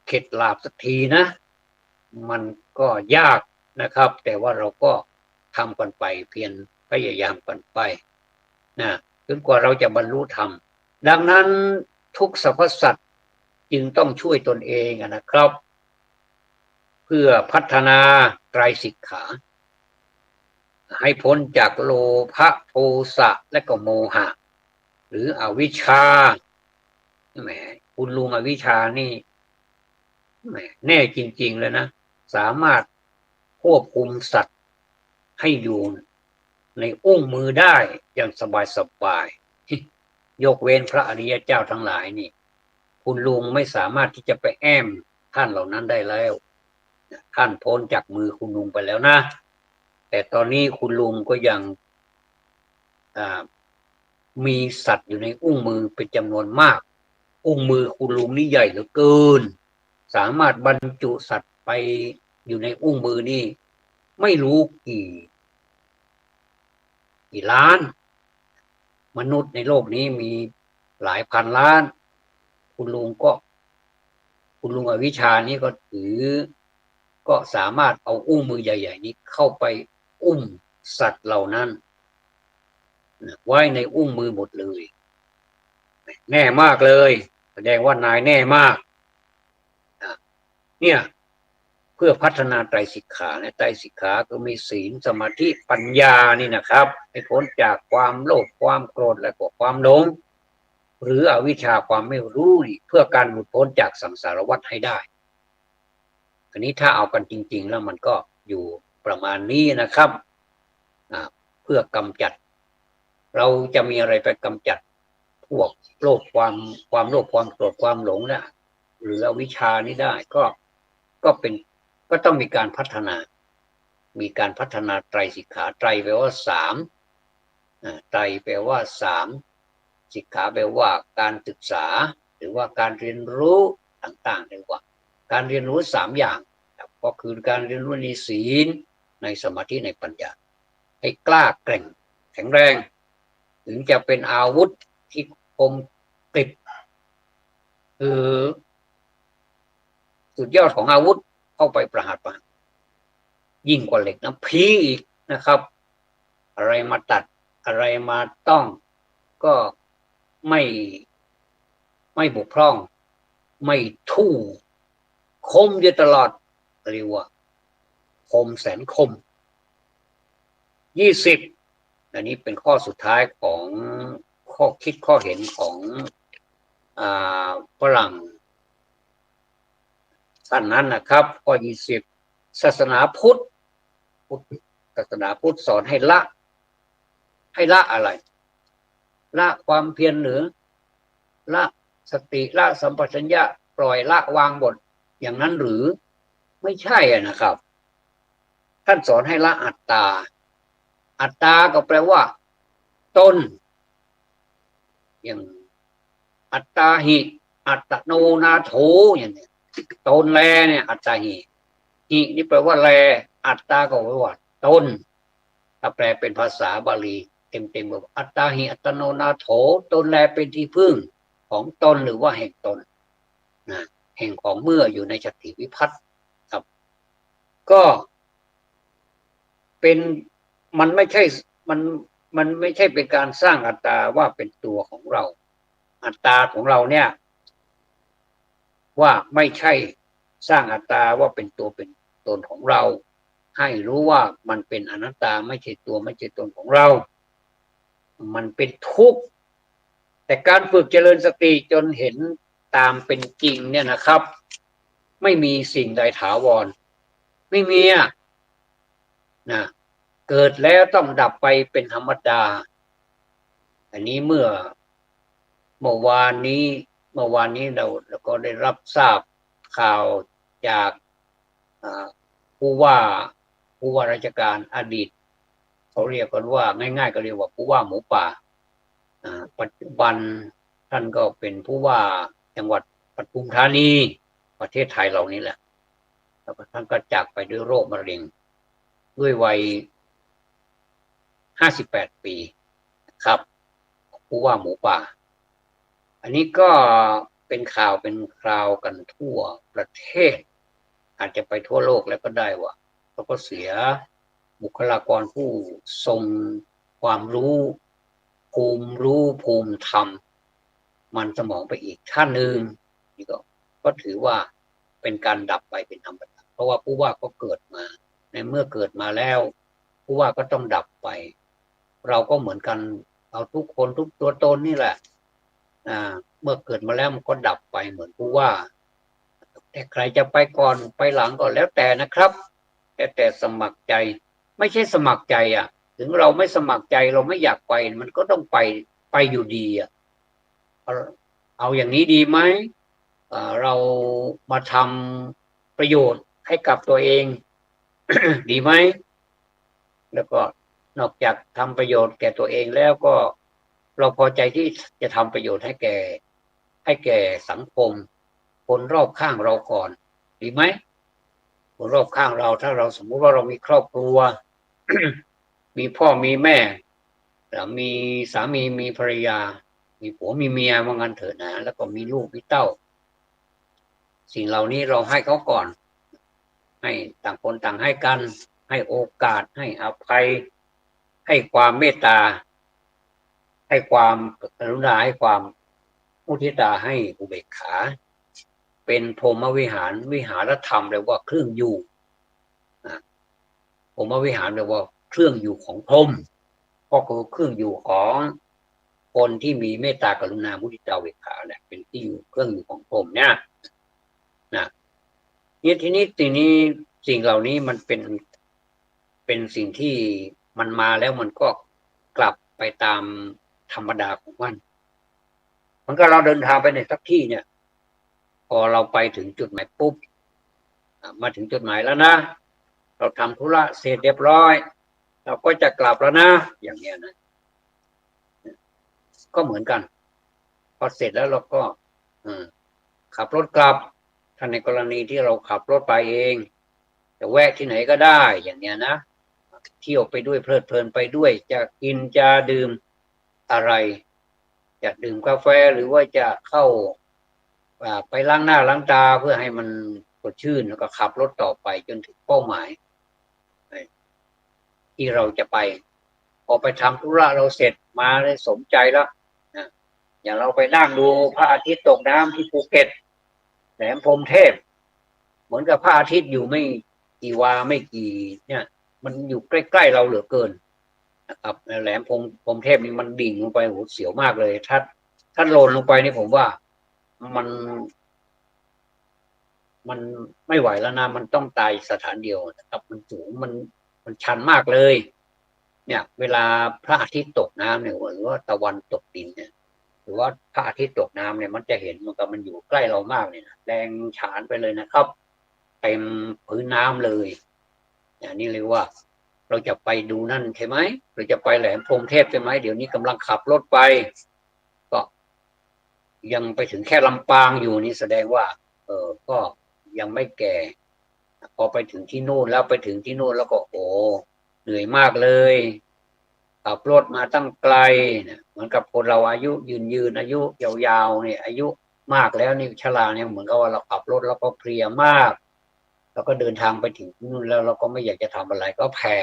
เข็ดหลาบสักทีนะมันก็ยากนะครับแต่ว่าเราก็ทำกันไปเพียรพยายามกันไปนะจนกว่าเราจะบรรลุธรรมดังนั้นทุกสรรพสัตว์จึงต้องช่วยตนเองนะครับเพื่อพัฒนาไตรสิกขาให้พ้นจากโลภะโทสะและก็โมหะหรืออวิชชาแหมคุณลุงอวิชชานี่แหมแน่จริงๆเลยนะสามารถควบคุมสัตว์ให้อยู่ในอุ้งมือได้อย่างสบายๆยกเว้นพระอริยเจ้าทั้งหลายนี่คุณลุงไม่สามารถที่จะไปแอมท่านเหล่านั้นได้แล้วท่านพ้นจากมือคุณลุงไปแล้วนะแต่ตอนนี้คุณลุงก็ยังมีสัตว์อยู่ในอุ้งมือเป็นจำนวนมากอุ้งมือคุณลุงนี่ใหญ่เหลือเกินสามารถบรรจุสัตว์ไปอยู่ในอุ้งมือนี่ไม่รู้กี่ล้านมนุษย์ในโลกนี้มีหลายพันล้านคุณลุงอวิชชานี่ก็ถือก็สามารถเอาอุ้งมือใหญ่ๆนี้เข้าไปอุ้มสัตว์เหล่านั้นไว้ในอุ้งมือหมดเลยแน่มากเลยแสดงว่านายแน่มากเนี่ยเพื่อพัฒนาไตรสิกขาไตรสิกขาก็มีศีลสมาธิปัญญานี่นะครับให้พ้นจากความโลภความโกรธและก็ความหลงหรืออวิชชาความไม่รู้เพื่อการหลุดพ้นจากสังสารวัฏให้ได้อันนี้ถ้าเอากันจริงๆแล้วมันก็อยู่ประมาณนี้นะครับเพื่อกำจัดเราจะมีอะไรไปกำจัดพวกโลภความโลภความโกรธความหลงนะหรืออวิชชานี้ได้ก็ต้องมีการพัฒนาไตรสิกขาไตรแปลว่า3ไตรแปลว่า3สิกขาแปลว่าการศึกษาหรือว่าการเรียนรู้ต่างๆเรียกว่าการเรียนรู้3อย่างก็คือการเรียนรู้ในศีลในสมาธิในปัญญาให้กล้าแกร่งแข็งแรงถึงจะเป็นอาวุธที่คมกริบคือสุดยอดของอาวุธ เข้าไปประหารยิ่งกว่าเหล็กน้ำพีอีกนะครับอะไรมาตัดอะไรมาต้องก็ไม่ไม่บกพร่องไม่ทู่คมอยู่ตลอดเรียกว่าคมแสนคม20อันนี้เป็นข้อสุดท้ายของข้อคิดข้อเห็นของฝรั่งท่านนั้นนะครับข้อ20ศาสนาพุทธศาสนาพุทธสอนให้ละอะไรละความเพียรหรือละสติละสัมปชัญญะปล่อยละวางบทอย่างนั้นหรือไม่ใช่นะครับท่านสอนให้ละอัตตาอัตตาก็แปลว่าตนอย่างอัตตาหิอัตโนนาโถอย่างนี้ตนแลเนี่ยอัตตาหินี่แปลว่าแลอัตตาก็แปลว่าตนถ้าแปลเป็นภาษาบาลีเต็มๆว่าอัตตาหิอัตโนนาโถตนแลเป็นที่พึ่งของตนหรือว่าแห่งตนนะแห่งของเมื่ออยู่ในจติวิภัตติครับก็เป็นมันไม่ใช่มันไม่ใช่เป็นการสร้างอัตตาว่าเป็นตัวของเราอัตตาของเราเนี่ยว่าไม่ใช่สร้างอัตตาว่าเป็นตัวเป็นตนของเราให้รู้ว่ามันเป็นอนัตตาไม่ใช่ตัวไม่ใช่ตนของเรามันเป็นทุกข์แต่การฝึกเจริญสติจนเห็นตามเป็นจริงเนี่ยนะครับไม่มีสิ่งใดถาวรไม่มีนะเกิดแล้วต้องดับไปเป็นธรรมดาอันนี้เมื่อวานนี้เราก็ได้รับทราบข่าวจากผู้ว่าราชการอดีตเขาเรียกกันว่าง่ายๆก็เรียกว่าผู้ว่าหมูป่าปัจจุบันท่านก็เป็นผู้ว่าจังหวัดปทุมธานีประเทศไทยเรานี่แหละแล้วท่านก็จากไปด้วยโรคมะเร็งด้วยวัย58 ปีครับผู้ว่าหมูป่าอันนี้ก็เป็นข่าวเป็นคราวกันทั่วประเทศอาจจะไปทั่วโลกแล้วก็ได้ว่าเขาก็เสียบุคลากรผู้ทรงความรู้ภูมิธรรมมันสมองไปอีกท่านหนึ่งนี่ก็ถือว่าเป็นการดับไปเป็นธรรมดาเพราะว่าผู้ว่าก็เกิดมาในเมื่อเกิดมาแล้วผู้ว่าก็ต้องดับไปเราก็เหมือนกันเอาทุกคนทุกตัวตนนี่แหละเมื่อเกิดมาแล้วมันก็ดับไปเหมือนผู้ว่าแต่ใครจะไปก่อนไปหลังก็แล้วแต่นะครับแต่สมัครใจไม่ใช่สมัครใจถึงเราไม่สมัครใจเราไม่อยากไปมันก็ต้องไปอยู่ดีเอาอย่างนี้ดีไหมเรามาทำประโยชน์ให้กับตัวเอง ดีไหมแล้วก็นอกจากทำประโยชน์แก่ตัวเองแล้วก็เราพอใจที่จะทำประโยชน์ให้แก่สังคมคนรอบข้างเราก่อนดีไหมคนรอบข้างเราถ้าเราสมมุติว่าเรามีครอบครัว มีพ่อมีแม่มีสามีมีภรรยามีผัวมีเมียว่างั้นเถอะนะแล้วก็มีลูกมีเต้าสิ่งเหล่านี้เราให้เขาก่อนให้ต่างคนต่างให้กันให้โอกาสให้อภัยให้ความเมตตาให้ความกรุณาให้ความมุทิตาให้อุเบกขาเป็นพรหมวิหารธรรมเรียกว่าเครื่องอยู่พรหมวิหารเรียกว่าเครื่องอยู่ของพรหมก็คือเครื่องอยู่ของคนที่มีเมตตากรุณามุทิตาอุเบกขาเนี่ยเป็นที่อยู่เครื่องอยู่ของพรหมเนี่ยนะทีนี้สิ่งเหล่านี้มันเป็นสิ่งที่มันมาแล้วมันก็กลับไปตามธรรมดาของมันก็เราเดินทางไปในสักที่เนี่ยพอเราไปถึงจุดหมายปุ๊บมาถึงจุดหมายแล้วนะเราทำธุระเสร็จเรียบร้อยเราก็จะกลับแล้วนะอย่างเงี้ยนะก็เหมือนกันพอเสร็จแล้วเราก็ขับรถกลับถ้าในกรณีที่เราขับรถไปเองจะแวะที่ไหนก็ได้อย่างเงี้ยนะเที่ยวไปด้วยเพลิดเพลินไปด้วยจะกินจะดื่มอะไรจะดื่มกาแฟหรือว่าจะเข้าไปล้างหน้าล้างตาเพื่อให้มัน สดชื่นแล้วก็ขับรถต่อไปจนถึงเป้าหมายที่เราจะไปพอไปทำธุระเราเสร็จมาได้สมใจแล้วนะอย่างเราไปนั่งดูพระอาทิตย์ตกน้ำที่ภูเก็ตแหลมพรหมเทพเหมือนกับพระอาทิตย์อยู่ไม่กี่วาไม่กี่เนี่ยมันอยู่ใกล้ๆเราเหลือเกินนะครับแหลมพรหมเทพนี่มันดิ่งลงไปโหเสียวมากเลยถ้าโลนลงไปนี่ผมว่ามันไม่ไหวแล้วนะมันต้องตายสถานเดียวนะครับมันสูงมันชันมากเลยเนี่ยเวลาพระอาทิตย์ตกน้ำเนี่ยหรือว่าตะวันตกดินเนี่ยหรือว่าพระอาทิตย์ตกน้ำเนี่ยมันจะเห็นมันกับมันอยู่ใกล้เรามากเนี่ยนะแดงฉานไปเลยนะครับเต็มพื้นน้ำเลยอย่างนี้เลยว่าเราจะไปดูนั่นใช่ไหมเราจะไปแหลมพรหมเทพใช่ไหมเดี๋ยวนี้กำลังขับรถไปก็ยังไปถึงแค่ลำปางอยู่นี่แสดงว่าก็ยังไม่แก่พอไปถึงที่นู่นแล้วไปถึงที่นู่นแล้วก็โอ้เหนื่อยมากเลยขับรถมาตั้งไกลเนี่ยเหมือนกับคนเราอายุยืนอายุยาวๆเนี่ยอายุมากแล้วนี่ชราเนี่ยเหมือนกับว่าเราขับรถแล้วก็เพลียมากแล้วก็เดินทางไปถึงที่นู่นแล้วเราก็ไม่อยากจะทำอะไรก็แผ่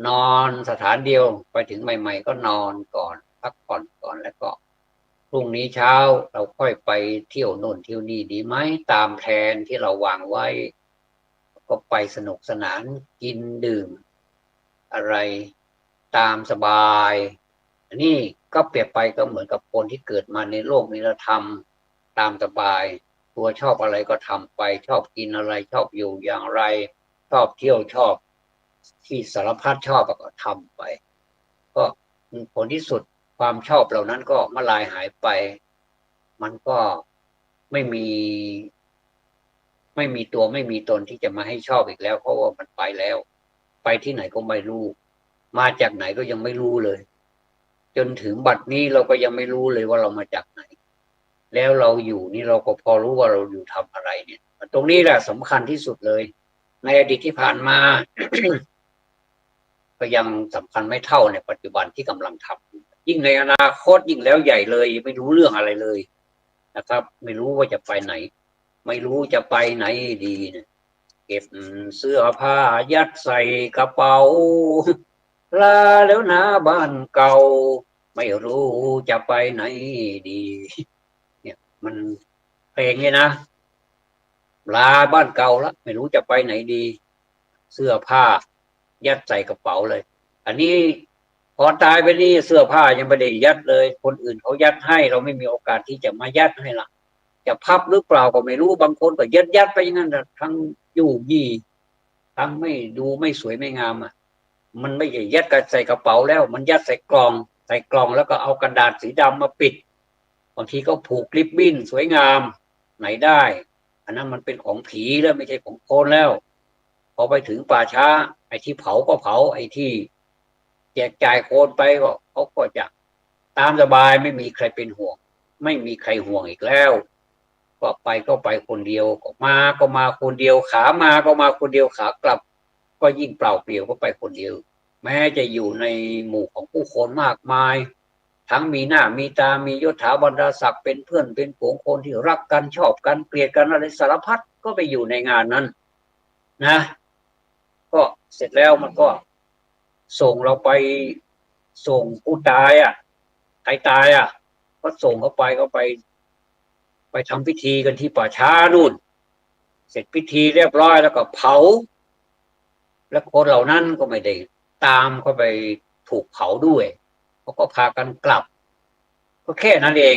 นอนสถานเดียวไปถึงใหม่ๆก็นอนก่อนพักผ่อนก่อนแล้วก็พรุ่งนี้เช้าเราค่อยไปเที่ยวโน่นเที่ยวนี่ดีไหมตามแผนที่เราวางไว้ก็ไปสนุกสนานกินดื่มอะไรตามสบายอันนี้ก็เปรียบไปก็เหมือนกับคนที่เกิดมาในโลกนี้แล้วทำตามสบายตัวชอบอะไรก็ทำไปชอบกินอะไรชอบอยู่อย่างไรชอบเที่ยวชอบที่สารพัดชอบก็ทำไปก็ผลที่สุดความชอบเหล่านั้นก็มาลายหายไปมันก็ไม่มีตัวไม่มีตนที่จะมาให้ชอบอีกแล้วเพราะว่ามันไปแล้วไปที่ไหนก็ไม่รู้มาจากไหนก็ยังไม่รู้เลยจนถึงบัดนี้เราก็ยังไม่รู้เลยว่าเรามาจากไหนแล้วเราอยู่นี่เราก็พอรู้ว่าเราอยู่ทำอะไรเนี่ยตรงนี้แหละสำคัญที่สุดเลยในอดีตที่ผ่านมา ก็ยังสำคัญไม่เท่าในปัจจุบันที่กำลังทำยิ่งในอนาคตยิ่งแล้วใหญ่เลยไม่รู้เรื่องอะไรเลยนะครับไม่รู้ว่าจะไปไหนไม่รู้จะไปไหนดีเนี่ยเก็บเสื้อผ้ายัดใส่กระเป๋าลาแล้วนะบ้านเก่าไม่รู้จะไปไหนดีเนี่ยมันเพลงเนี่ยนะลาบ้านเก่าแล้วไม่รู้จะไปไหนดีเสื้อผ้ายัดใส่กระเป๋าเลยอันนี้พอตายไปนี่เสื้อผ้ายังไม่ได้ยัดเลยคนอื่นเขายัดให้เราไม่มีโอกาสที่จะมายัดให้ละจะพับหรือเปล่าก็ไม่รู้บางคนก็ยัดไปอย่างนั้นทั้งยู่ยี่ทั้งไม่ดูไม่สวยไม่งามอ่ะมันไม่ใช่ยัดใส่กระเป๋าแล้วมันยัดใส่กล่องแล้วก็เอากระดาษสีดำมาปิดบางทีก็ผูกริบบิ้นสวยงามไหนได้อันนั้นมันเป็นของผีแล้วไม่ใช่ของคนแล้วพอไปถึงป่าช้าไอ้ที่เผาก็เผาไอ้ที่แจกจ่ายโคนไปก็เขาก็จะตามสบายไม่มีใครเป็นห่วงไม่มีใครห่วงอีกแล้วก็ไปคนเดียวก็มาคนเดียวขามาก็มาคนเดียวขากลับก็ยิ่งเปล่าเปลี่ยวก็ไปคนเดียวแม้จะอยู่ในหมู่ของผู้คนมากมายทั้งมีหน้ามีตามียศถาบรรดาศักดิ์เป็นเพื่อนเป็นฝูงคนที่รักกันชอบกันเกลียดกันอะไรสารพัดก็ไปอยู่ในงานนั้นนะก็เสร็จแล้วมันก็ส่งเราไปส่งผู้ตายใครตายก็ส่งเขาไปทำพิธีกันที่ป่าช้านู่นเสร็จพิธีเรียบร้อยแล้วก็เผาและคนเหล่านั้นก็ไม่ได้ตามเข้าไปถูกเผาด้วยเขาก็พากันกลับก็แค่นั้นเอง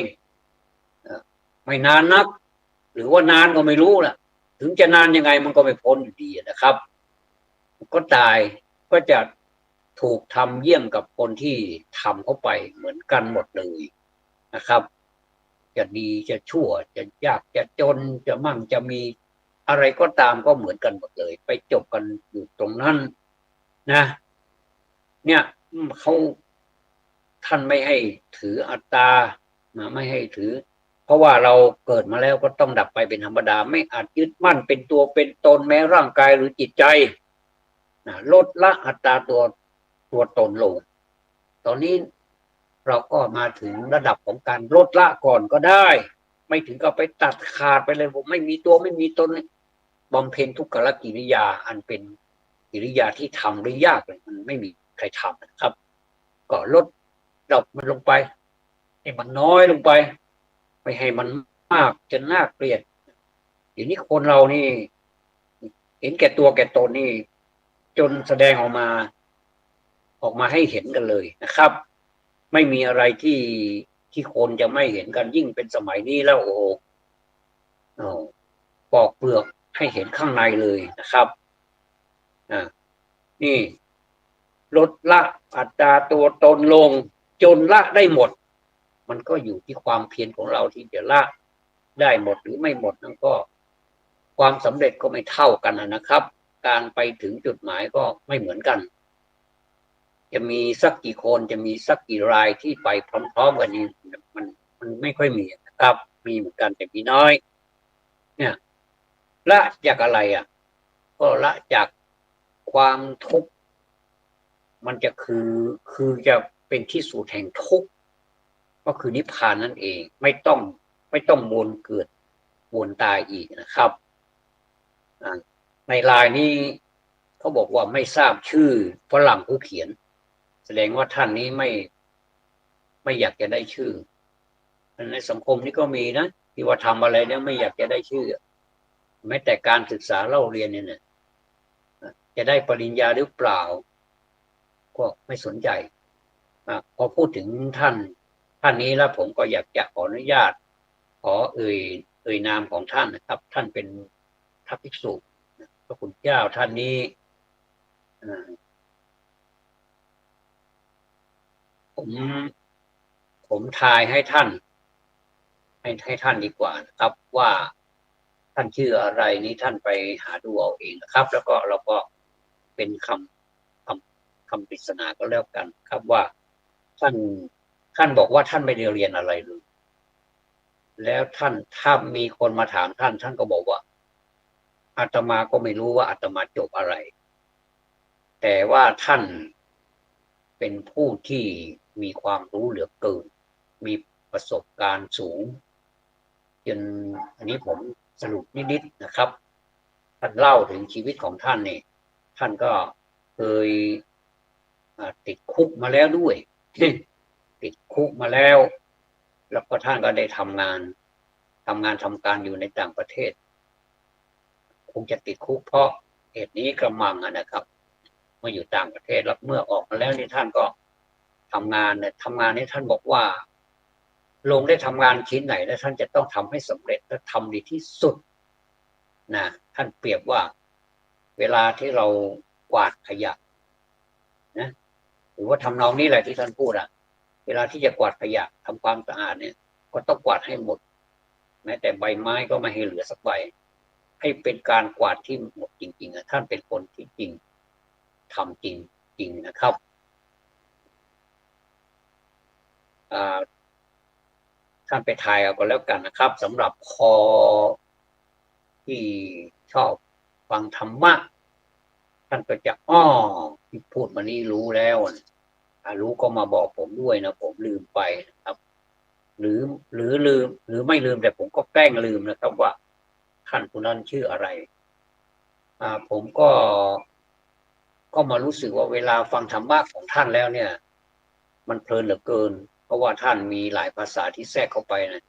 ไม่นานนักหรือว่านานก็ไม่รู้ล่ะถึงจะนานยังไงมันก็ไม่พ้นอยู่ดีนะครับก็ตายก็จะถูกทำเยี่ยงกับคนที่ทำเข้าไปเหมือนกันหมดเลยนะครับจะดีจะชั่วจะยากจะจนจะมั่งจะมีอะไรก็ตามก็เหมือนกันหมดเลยไปจบกันอยู่ตรงนั้นนะเนี่ยเขาท่านไม่ให้ถืออัตตาไม่ให้ถือเพราะว่าเราเกิดมาแล้วก็ต้องดับไปเป็นธรรมดาไม่อาจยึดมั่นเป็นตัวเป็นตนแม้ร่างกายหรือจิตใจลดละอัตราตัวตนลงตอนนี้เราก็มาถึงระดับของการลดละก่อนก็ได้ไม่ถึงกับไปตัดขาดไปเลยผมไม่มีตัวไม่มีตน บำเพ็ญทุกขกิริยาอันเป็นกิริยาที่ทำได้ยากเลยมันไม่มีใครทำนะครับ ก็ลดดอกมันลงไปให้มันน้อยลงไปไม่ให้มันมากจนน่าเกลียดเดี๋ยวนี้คนเรานี่เห็นแก่ตัวแก่ตนนี่จนแสดงออกมาให้เห็นกันเลยนะครับไม่มีอะไรที่คนจะไม่เห็นกันยิ่งเป็นสมัยนี้แล้วโอ้โหปอกเปลือกให้เห็นข้างในเลยนะครับนี่ลดละอัตราตัวตนลงจนละได้หมดมันก็อยู่ที่ความเพียรของเราที่จะละได้หมดหรือไม่หมดนั่นก็ความสำเร็จก็ไม่เท่ากันนะครับการไปถึงจุดหมายก็ไม่เหมือนกันจะมีสักกี่คนจะมีสักกี่รายที่ไปพร้อมๆกันนี้มันไม่ค่อยมีนะครับมีเหมือนกันแต่มีน้อยเนี่ยละจากอะไรก็ละจากความทุกข์มันจะคือจะเป็นที่สุดแห่งทุกข์ก็คือนิพพานนั่นเองไม่ต้องวนเกิดวนตายอีกนะครับในรายนี้เขาบอกว่าไม่ทราบชื่อฝรั่งผู้เขียนแสดงว่าท่านนี้ไม่อยากจะได้ชื่อในสังคมนี้ก็มีนะที่ว่าทำอะไรเนี่ยไม่อยากจะได้ชื่อแม้แต่การศึกษาเล่าเรียนเนี่ยจะได้ปริญญาหรือเปล่าก็ไม่สนใจพอพูดถึงท่านนี้แล้วผมก็อยากจะขออนุญาตขอเอ่ยนามของท่านนะครับท่านเป็นพระภิกษุพระคุณเจ้าท่านนี้ผมทายให้ท่านให้ท่านดีกว่านะครับว่าท่านชื่ออะไรนี้ท่านไปหาดูเอาเองนะครับแล้วก็เราก็เป็นคำปริศนาก็แล้วกันครับว่าท่านบอกว่าท่านไม่ได้เรียนอะไรเลยแล้วถ้ามีคนมาถามท่านก็บอกว่าอาตมาก็ไม่รู้ว่าอาตมาจบอะไรแต่ว่าท่านเป็นผู้ที่มีความรู้เหลือเกินมีประสบการณ์สูงจนอันนี้ผมสรุปนิดๆนะครับท่านเล่าถึงชีวิตของท่านนี่ท่านก็เคยติดคุกมาแล้วด้วยติดคุกมาแล้วก็ท่านก็ได้ทำการอยู่ในต่างประเทศคงจะติดคุกเพราะเหตุนี้กระมังนะครับเมื่ออยู่ต่างประเทศแล้วเมื่อออกมาแล้วนี่ท่านก็ทำงานนี้ท่านบอกว่าลงได้ทำงานชิ้นไหนแล้วท่านจะต้องทำให้สำเร็จและทำดีที่สุดนะท่านเปรียบว่าเวลาที่เรากวาดขยะนะหรือว่าทำนองนี้แหละที่ท่านพูดเวลาที่จะกวาดขยะทำความสะอาดเนี่ยก็ต้องกวาดให้หมดแม้แต่ใบไม้ก็ไม่ให้เหลือสักใบให้เป็นการกวาดที่หมดจริงๆท่านเป็นคนที่จริงทำจริงนะครับท่านไปทายเอาก็แล้วกันนะครับสำหรับคอที่ชอบฟังธรรมะท่านก็จะที่พูดมานี่รู้แล้วรู้ก็มาบอกผมด้วยนะผมลืมไปนะครับหรือลืมหรือไม่ลืมแต่ผมก็แกล้งลืมนะครับว่าท่านผู้นั้นชื่ออะไรผมก็มารู้สึกว่าเวลาฟังธรรมะของท่านแล้วเนี่ยมันเพลินเหลือเกินเพราะว่าท่านมีหลายภาษาที่แทรกเข้าไปนะ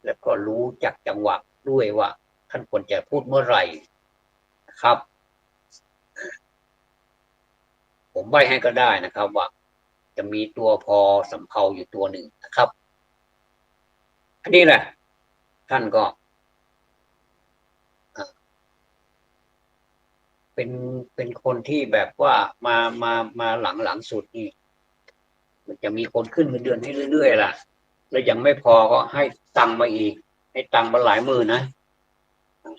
แล้วก็รู้จักจังหวะด้วยว่าท่านควรจะพูดเมื่อไหร่นะครับผมใบ้ให้ก็ได้นะครับว่าจะมีตัวพอสำเภาอยู่ตัวหนึ่งนะครับอันนี้แหละท่านก็เป็นคนที่แบบว่ามาหลังสุดนี่มันจะมีคนขึ้นเงินเดือนให้เรื่อยๆล่ะแล้วยังไม่พอก็ให้ตังค์มาอีกให้ตังค์มาหลายหมื่นนะ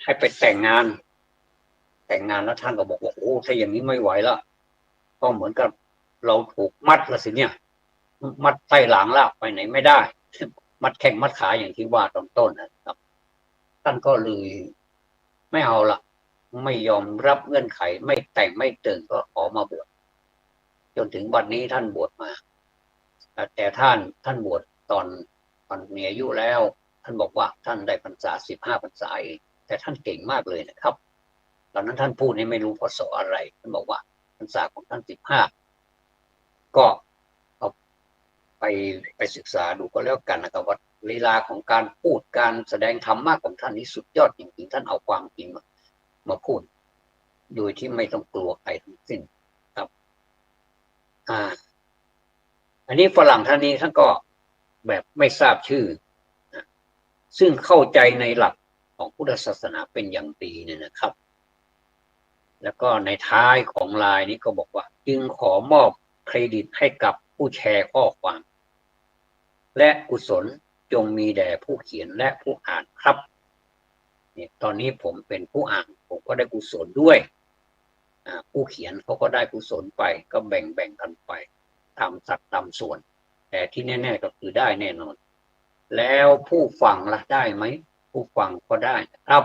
ให้ไปแต่งงานแล้วท่านก็บอกว่าโอ้ถ้าอย่างนี้ไม่ไหวแล้วก็เหมือนกับเราถูกมัดละสิเนี่ยมัดไส้หลังแล้วไปไหนไม่ได้มัดแข้งมัดขาอย่างที่ว่าตอนต้นนะครับท่านก็เลยไม่เอาละไม่ยอมรับเงื่อนไขไม่แต่งไม่ตื่นก็ออกมาบวชจนถึงวันนี้ท่านบวชมาแต่ท่านบวชตอนมีอายุแล้วท่านบอกว่าท่านได้พรรษา15 พรรษาเองแต่ท่านเก่งมากเลยนะครับ ตอนนั้นท่านพูดนี่ไม่รู้พศอะไรท่านบอกว่าพรรษาของท่าน15ก็เอาไปศึกษาดูก็แล้วกันนะครับว่าลีลาของการพูดการแสดงธรรมะของท่านนี้สุดยอดจริงๆท่านเอาความจริงมาพูดโดยที่ไม่ต้องกลัวใครทั้งสิ้นครับอันนี้ฝรั่งท่านนี้ท่านก็แบบไม่ทราบชื่อซึ่งเข้าใจในหลักของพุทธศาสนาเป็นอย่างดีเนี่ยนะครับแล้วก็ในท้ายของไลน์นี้ก็บอกว่าจึงขอมอบเครดิตให้กับผู้แชร์ข้อความและกุศลจงมีแด่ผู้เขียนและผู้อ่านครับเนี่ยตอนนี้ผมเป็นผู้อ่านผมก็ได้กุศลด้วยผู้เขียนเขาก็ได้กุศลไปก็แบ่งกันไปตามสัดตามส่วนแต่ที่แน่ๆก็คือได้แน่นอนแล้วผู้ฟังล่ะได้ไหมผู้ฟังก็ได้นะครับ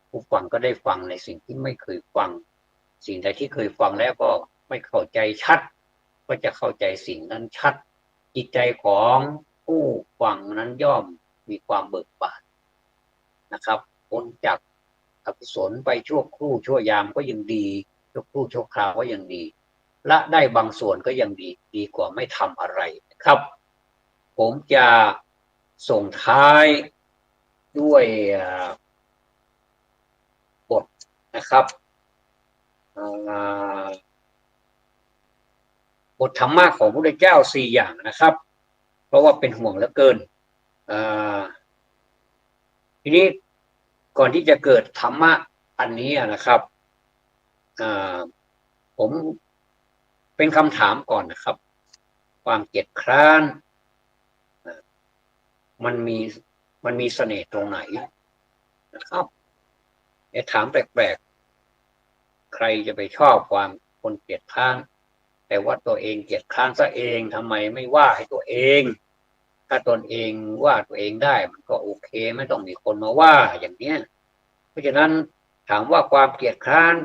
ผู้ฟังก็ได้ฟังในสิ่งที่ไม่เคยฟังสิ่งใดที่เคยฟังแล้วก็ไม่เข้าใจชัดก็จะเข้าใจสิ่งนั้นชัดจิตใจของผู้ฟังนั้นย่อมมีความเบิกบานนะครับพ้นจากอกุศลไปชั่วครู่ชั่วยามก็ยังดีชั่วครู่ชั่วคราวก็ยังดีละได้บางส่วนก็ยังดีกว่าไม่ทำอะไรนะครับผมจะส่งท้ายด้วยบทนะครับบทธรรมะของพระพุทธเจ้า4อย่างนะครับเพราะว่าเป็นห่วงเหลือเกินทีนี้ก่อนที่จะเกิดธรรมะอันนี้นะครับผมเป็นคำถามก่อนนะครับความเกียจคร้านมันมีเสน่ห์ตรงไหนนะครับถามแปลกๆใครจะไปชอบความคนเกียจคร้านแต่ว่าตัวเองเกียจคร้านซะเองทำไมไม่ว่าให้ตัวเองถ้าตนเองว่าตัวเองได้มันก็โอเคไม่ต้องมีคนมาว่าอย่างเนี้ยเพราะฉะนั้นถามว่าความเกียจคร้าน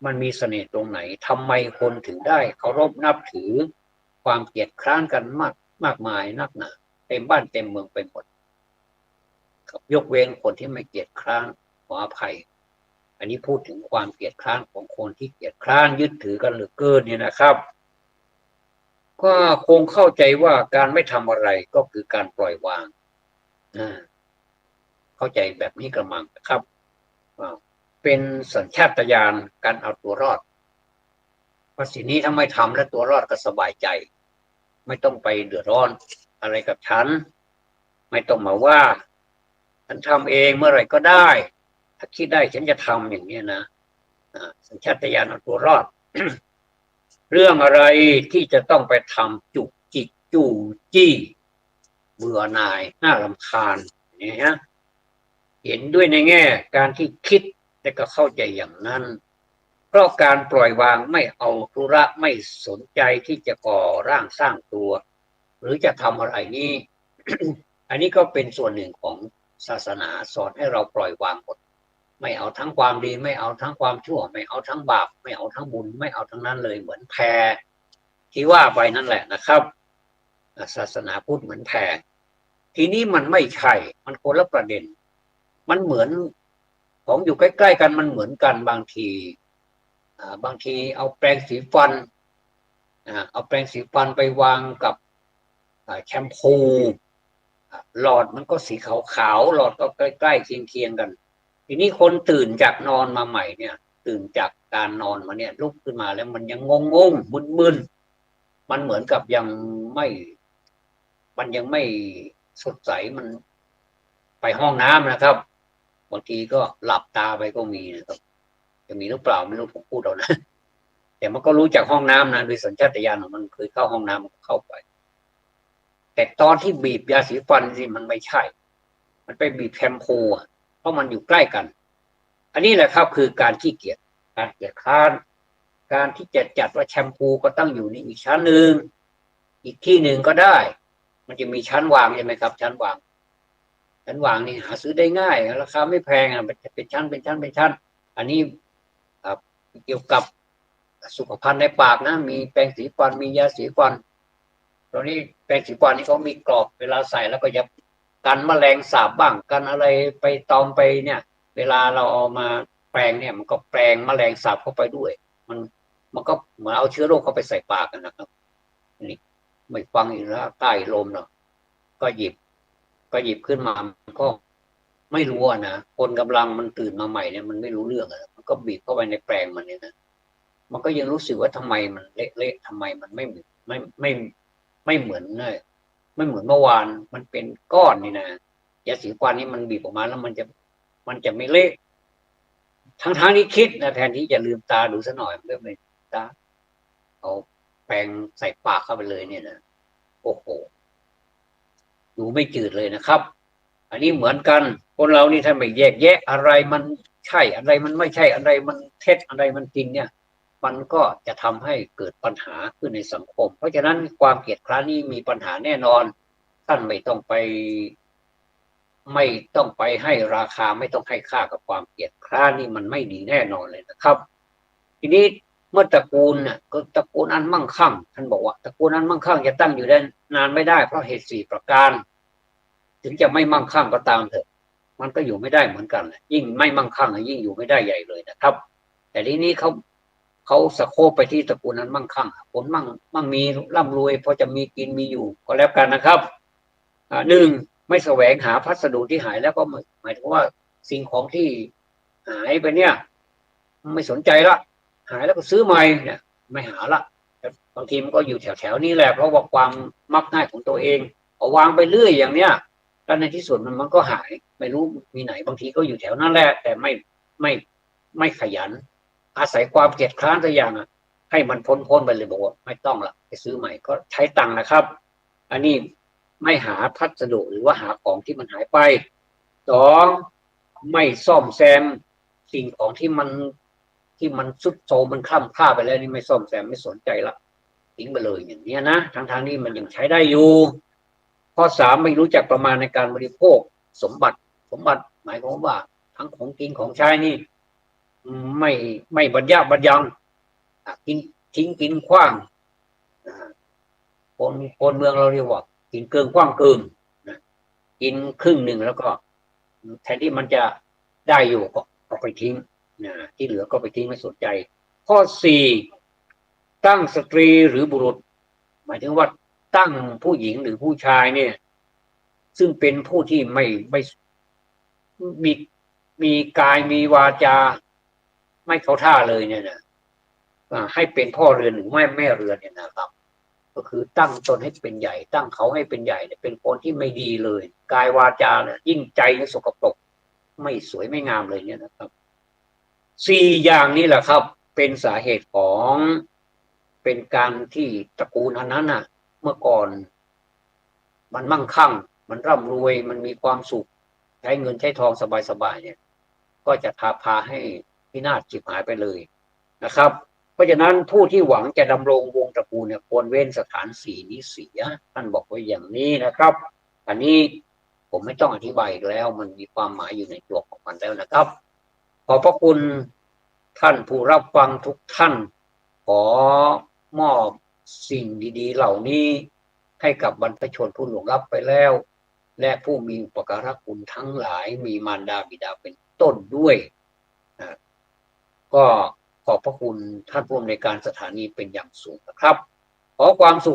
มันมีเสน่ห์ตรงไหนทำไมคนถึงได้เคารพนับถือความเกียจคร้านกันมากมายนักหนาเต็มบ้านเต็มเมืองไปหมดยกเว้นคนที่ไม่เกียจคร้านขออภัยอันนี้พูดถึงความเกียจคร้านของคนที่เกียจคร้านยึดถือกันเหลือเกินเนี่ยนะครับก็คงเข้าใจว่าการไม่ทำอะไรก็คือการปล่อยวางเข้าใจแบบนี้กระมังนะครับเป็นสัญชาตญาณการเอาตัวรอดเพราะสิ่งนี้ถ้าไม่ทำแล้วตัวรอดก็สบายใจไม่ต้องไปเดือดร้อนอะไรกับฉันไม่ต้องมาว่าฉันทำเองเมื่อไหร่ก็ได้ถ้าคิดได้ฉันจะทำอย่างนี้นะสัญชาตญาณเอาตัวรอด เรื่องอะไรที่จะต้องไปทำจุกจิกจู้จี้เบื่อหน่ายน่ารำคาญเนี่ยฮะเห็นด้วยในแง่การที่คิดแต่ก็เข้าใจอย่างนั้นเพราะการปล่อยวางไม่เอาธุระไม่สนใจที่จะก่อร่างสร้างตัวหรือจะทำอะไรนี้ อันนี้ก็เป็นส่วนหนึ่งของศาสนาสอนให้เราปล่อยวางหมดไม่เอาทั้งความดีไม่เอาทั้งความชั่วไม่เอาทั้งบาปไม่เอาทั้งบุญไม่เอาทั้งนั้นเลยเหมือนแพที่ว่าไปนั่นแหละนะครับศาสนาพุทธเหมือนแพทีนี้มันไม่ใช่มันคนละประเด็นมันเหมือนของอยู่ใกล้ๆกันมันเหมือนกันบางทีเอาแปรงสีฟันเอาแปรงสีฟันไปวางกับแชมพูหลอดมันก็สีขาวๆหลอดก็ใกล้ๆเคียงกันทีนี้คนตื่นจากนอนมาใหม่เนี่ยตื่นจากการนอนมาเนี่ยลุกขึ้นมาแล้วมันยังงงมึนมันเหมือนกับมันยังไม่สดใสมันไปห้องน้ำนะครับบางทีก็หลับตาไปก็มีนะครับจะมีหรือเปล่าไม่รู้ผมพูดเอานะแต่มันก็รู้จากห้องน้ำนะโดยสัญชาตญาณของมันเคยเข้าห้องน้ำมันเข้าไปแต่ตอนที่บีบยาสีฟันสิมันไม่ใช่มันไปบีบแชมพูเพราะมันอยู่ใกล้กันอันนี้แหละครับคือการขี้เกียจการเกียจคร้านการที่จะจัดว่าแชมพูก็ต้องอยู่ในอีกชั้นหนึ่งอีกที่หนึ่งก็ได้มันจะมีชั้นวางใช่ไหมครับชั้นวางนี่หาซื้อได้ง่ายราคาไม่แพงมันจะเป็นชั้นอันนี้เกี่ยวกับสุขภัณฑ์ในปากนะมีแปรงสีฟันมียาสีฟันตอนนี้แปรงสีฟันนี่เขามีกรอบเวลาใส่แล้วก็จะกันแมลงสาบบ้างกันอะไรไปตอมไปเนี่ยเวลาเราเอามา แปรงเนี่ยมันก็แปรงแมลงสาบเข้าไปด้วยมันมันก็เหมือนเอาเชื้อโรคเข้าไปใส่ปากกันนะครับนี่ไม่ฟังอีกแล้วใต้ลมเนาะก็หยิบขึ้นมามันก็ไม่รู้นะคนกำลังมันตื่นมาใหม่เนี่ยมันไม่รู้เรื่องอะมันก็บีบเข้าไปในแปรงมันเนี่ยนะมันก็ยังรู้สึกว่าทำไมมันเละๆทำไมมันไม่เหมือนเลยไม่เหมือนเมื่อวานมันเป็นก้อนนี่นะยาสีฟันนี่มันบีบออกมาแล้วมันจะไม่เละทั้งที่คิดนะแทนที่จะลืมตาดูซะหน่อยมันก็ไม่ตาเอาแปรงใส่ปากเข้าไปเลยเนี่ยนะโอ้โหดูไม่จืดเลยนะครับอันนี้เหมือนกันคนเรานี่ถ้าไม่แยกแยะอะไรมันใช่อะไรมันไม่ใช่อะไรมันเท็จอะไรมันจริงเนี่ยมันก็จะทำให้เกิดปัญหาขึ้นในสังคมเพราะฉะนั้นความเกลียดคร้านนี้มีปัญหาแน่นอนท่านไม่ต้องไปให้ราคาไม่ต้องให้ค่ากับความเกลียดคร้านนี่มันไม่ดีแน่นอนเลยนะครับทีนี้เมื่อตระกูลเนี่ยก็ตระกูลอันมั่งคั่งท่านบอกว่าตระกูลอันมั่งคั่งจะตั้งอยู่ได้นานไม่ได้เพราะเหตุ4ประการถึงจะไม่มั่งคั่งก็ตามเถอะมันก็อยู่ไม่ได้เหมือนกันยิ่งไม่มั่งคั่งยิ่งอยู่ไม่ได้ใหญ่เลยนะครับแต่ทีนี้เขาสะโคบไปที่ตระกูลนั้นมั่งคั่งผลมั่งมีร่ำรวยพอจะมีกินมีอยู่ก็แล้วกันนะครับหนึ่งไม่แสวงหาพัสดุที่หายแล้วก็หมายถึงว่าสิ่งของที่หายไปเนี่ยไม่สนใจละหายแล้วก็ซื้อใหม่เนี่ยไม่หาละบางทีมันก็อยู่แถวนี้แหละเพราะว่าความมักง่ายของตัวเองเอาวางไปเรื่อยอย่างเนี้ยแล้วในที่สุดมันก็หายไม่รู้มีไหนบางทีก็อยู่แถวนั้นแหละแต่ไม่ไม่ขยันอาศัยความเกียจคร้านตัวอย่างให้มันพ้นไปเลยบอกว่าไม่ต้องละไปซื้อใหม่ก็ใช้ตังค์นะครับอันนี้ไม่หาพัสดุหรือว่าหาของที่มันหายไปสองไม่ซ่อมแซมสิ่งของที่มันสุดโทรมมันคล่ำค่าไปแล้วนี่ไม่ซ่อมแซมไม่สนใจละทิ้งไปเลยอย่างนี้นะทั้งนี้มันยังใช้ได้อยู่ข้อสามไม่รู้จักประมาณในการบริโภคสมบัติหมายความว่าทั้งของกินของใช้นี่ไม่ไม่บรรยะบรรยังกินทิ้งกินขว้างคนเมืองเราเรียกว่ากินเกินขว้างเกินกินครึ่งหนึ่งแล้วก็แทนที่มันจะได้อยู่ก็เอาไปทิ้งที่เหลือก็ไปทิ้งไม่สนใจข้อสี่ตั้งสตรีหรือบุรุษหมายถึงว่าตั้งผู้หญิงหรือผู้ชายเนี่ยซึ่งเป็นผู้ที่ไม่มีมีกายมีวาจาไม่เข้าท่าเลยเนี่ยนะให้เป็นพ่อเรือนหรือแม่เรือนเนี่ยนะครับก็คือตั้งตนให้เป็นใหญ่ตั้งเขาให้เป็นใหญ่เนี่ยเป็นคนที่ไม่ดีเลยกายวาจาเนี่ยยิ่งใจสกปรกไม่สวยไม่งามเลยเนี่ยนะครับสี่อย่างนี้แหละครับเป็นสาเหตุของเป็นการที่ตระกูลอันนั้นน่ะเมื่อก่อนมันมั่งคั่งมันร่ำรวยมันมีความสุขใช้เงินใช้ทองสบายๆเนี่ยก็จะพาให้พินาศฉิบหายไปเลยนะครับเพราะฉะนั้นผู้ที่หวังจะดำรงวงตระกูลเนี่ยควรเว้นสถานสี่นี้เสียท่านบอกไว้อย่างนี้นะครับอันนี้ผมไม่ต้องอธิบายอีกแล้วมันมีความหมายอยู่ในตัวของมันแล้วนะครับขอบพระคุณท่านผู้รับฟังทุกท่านขอมอบสิ่งดีๆเหล่านี้ให้กับบรรพชนผู้ล่วงลับไปแล้วและผู้มีอุปการะคุณทั้งหลายมีมารดาบิดาเป็นต้นด้วยก็ขอบพระคุณท่านผู้อำนวยการสถานีเป็นอย่างสูงนะครับขอความสุข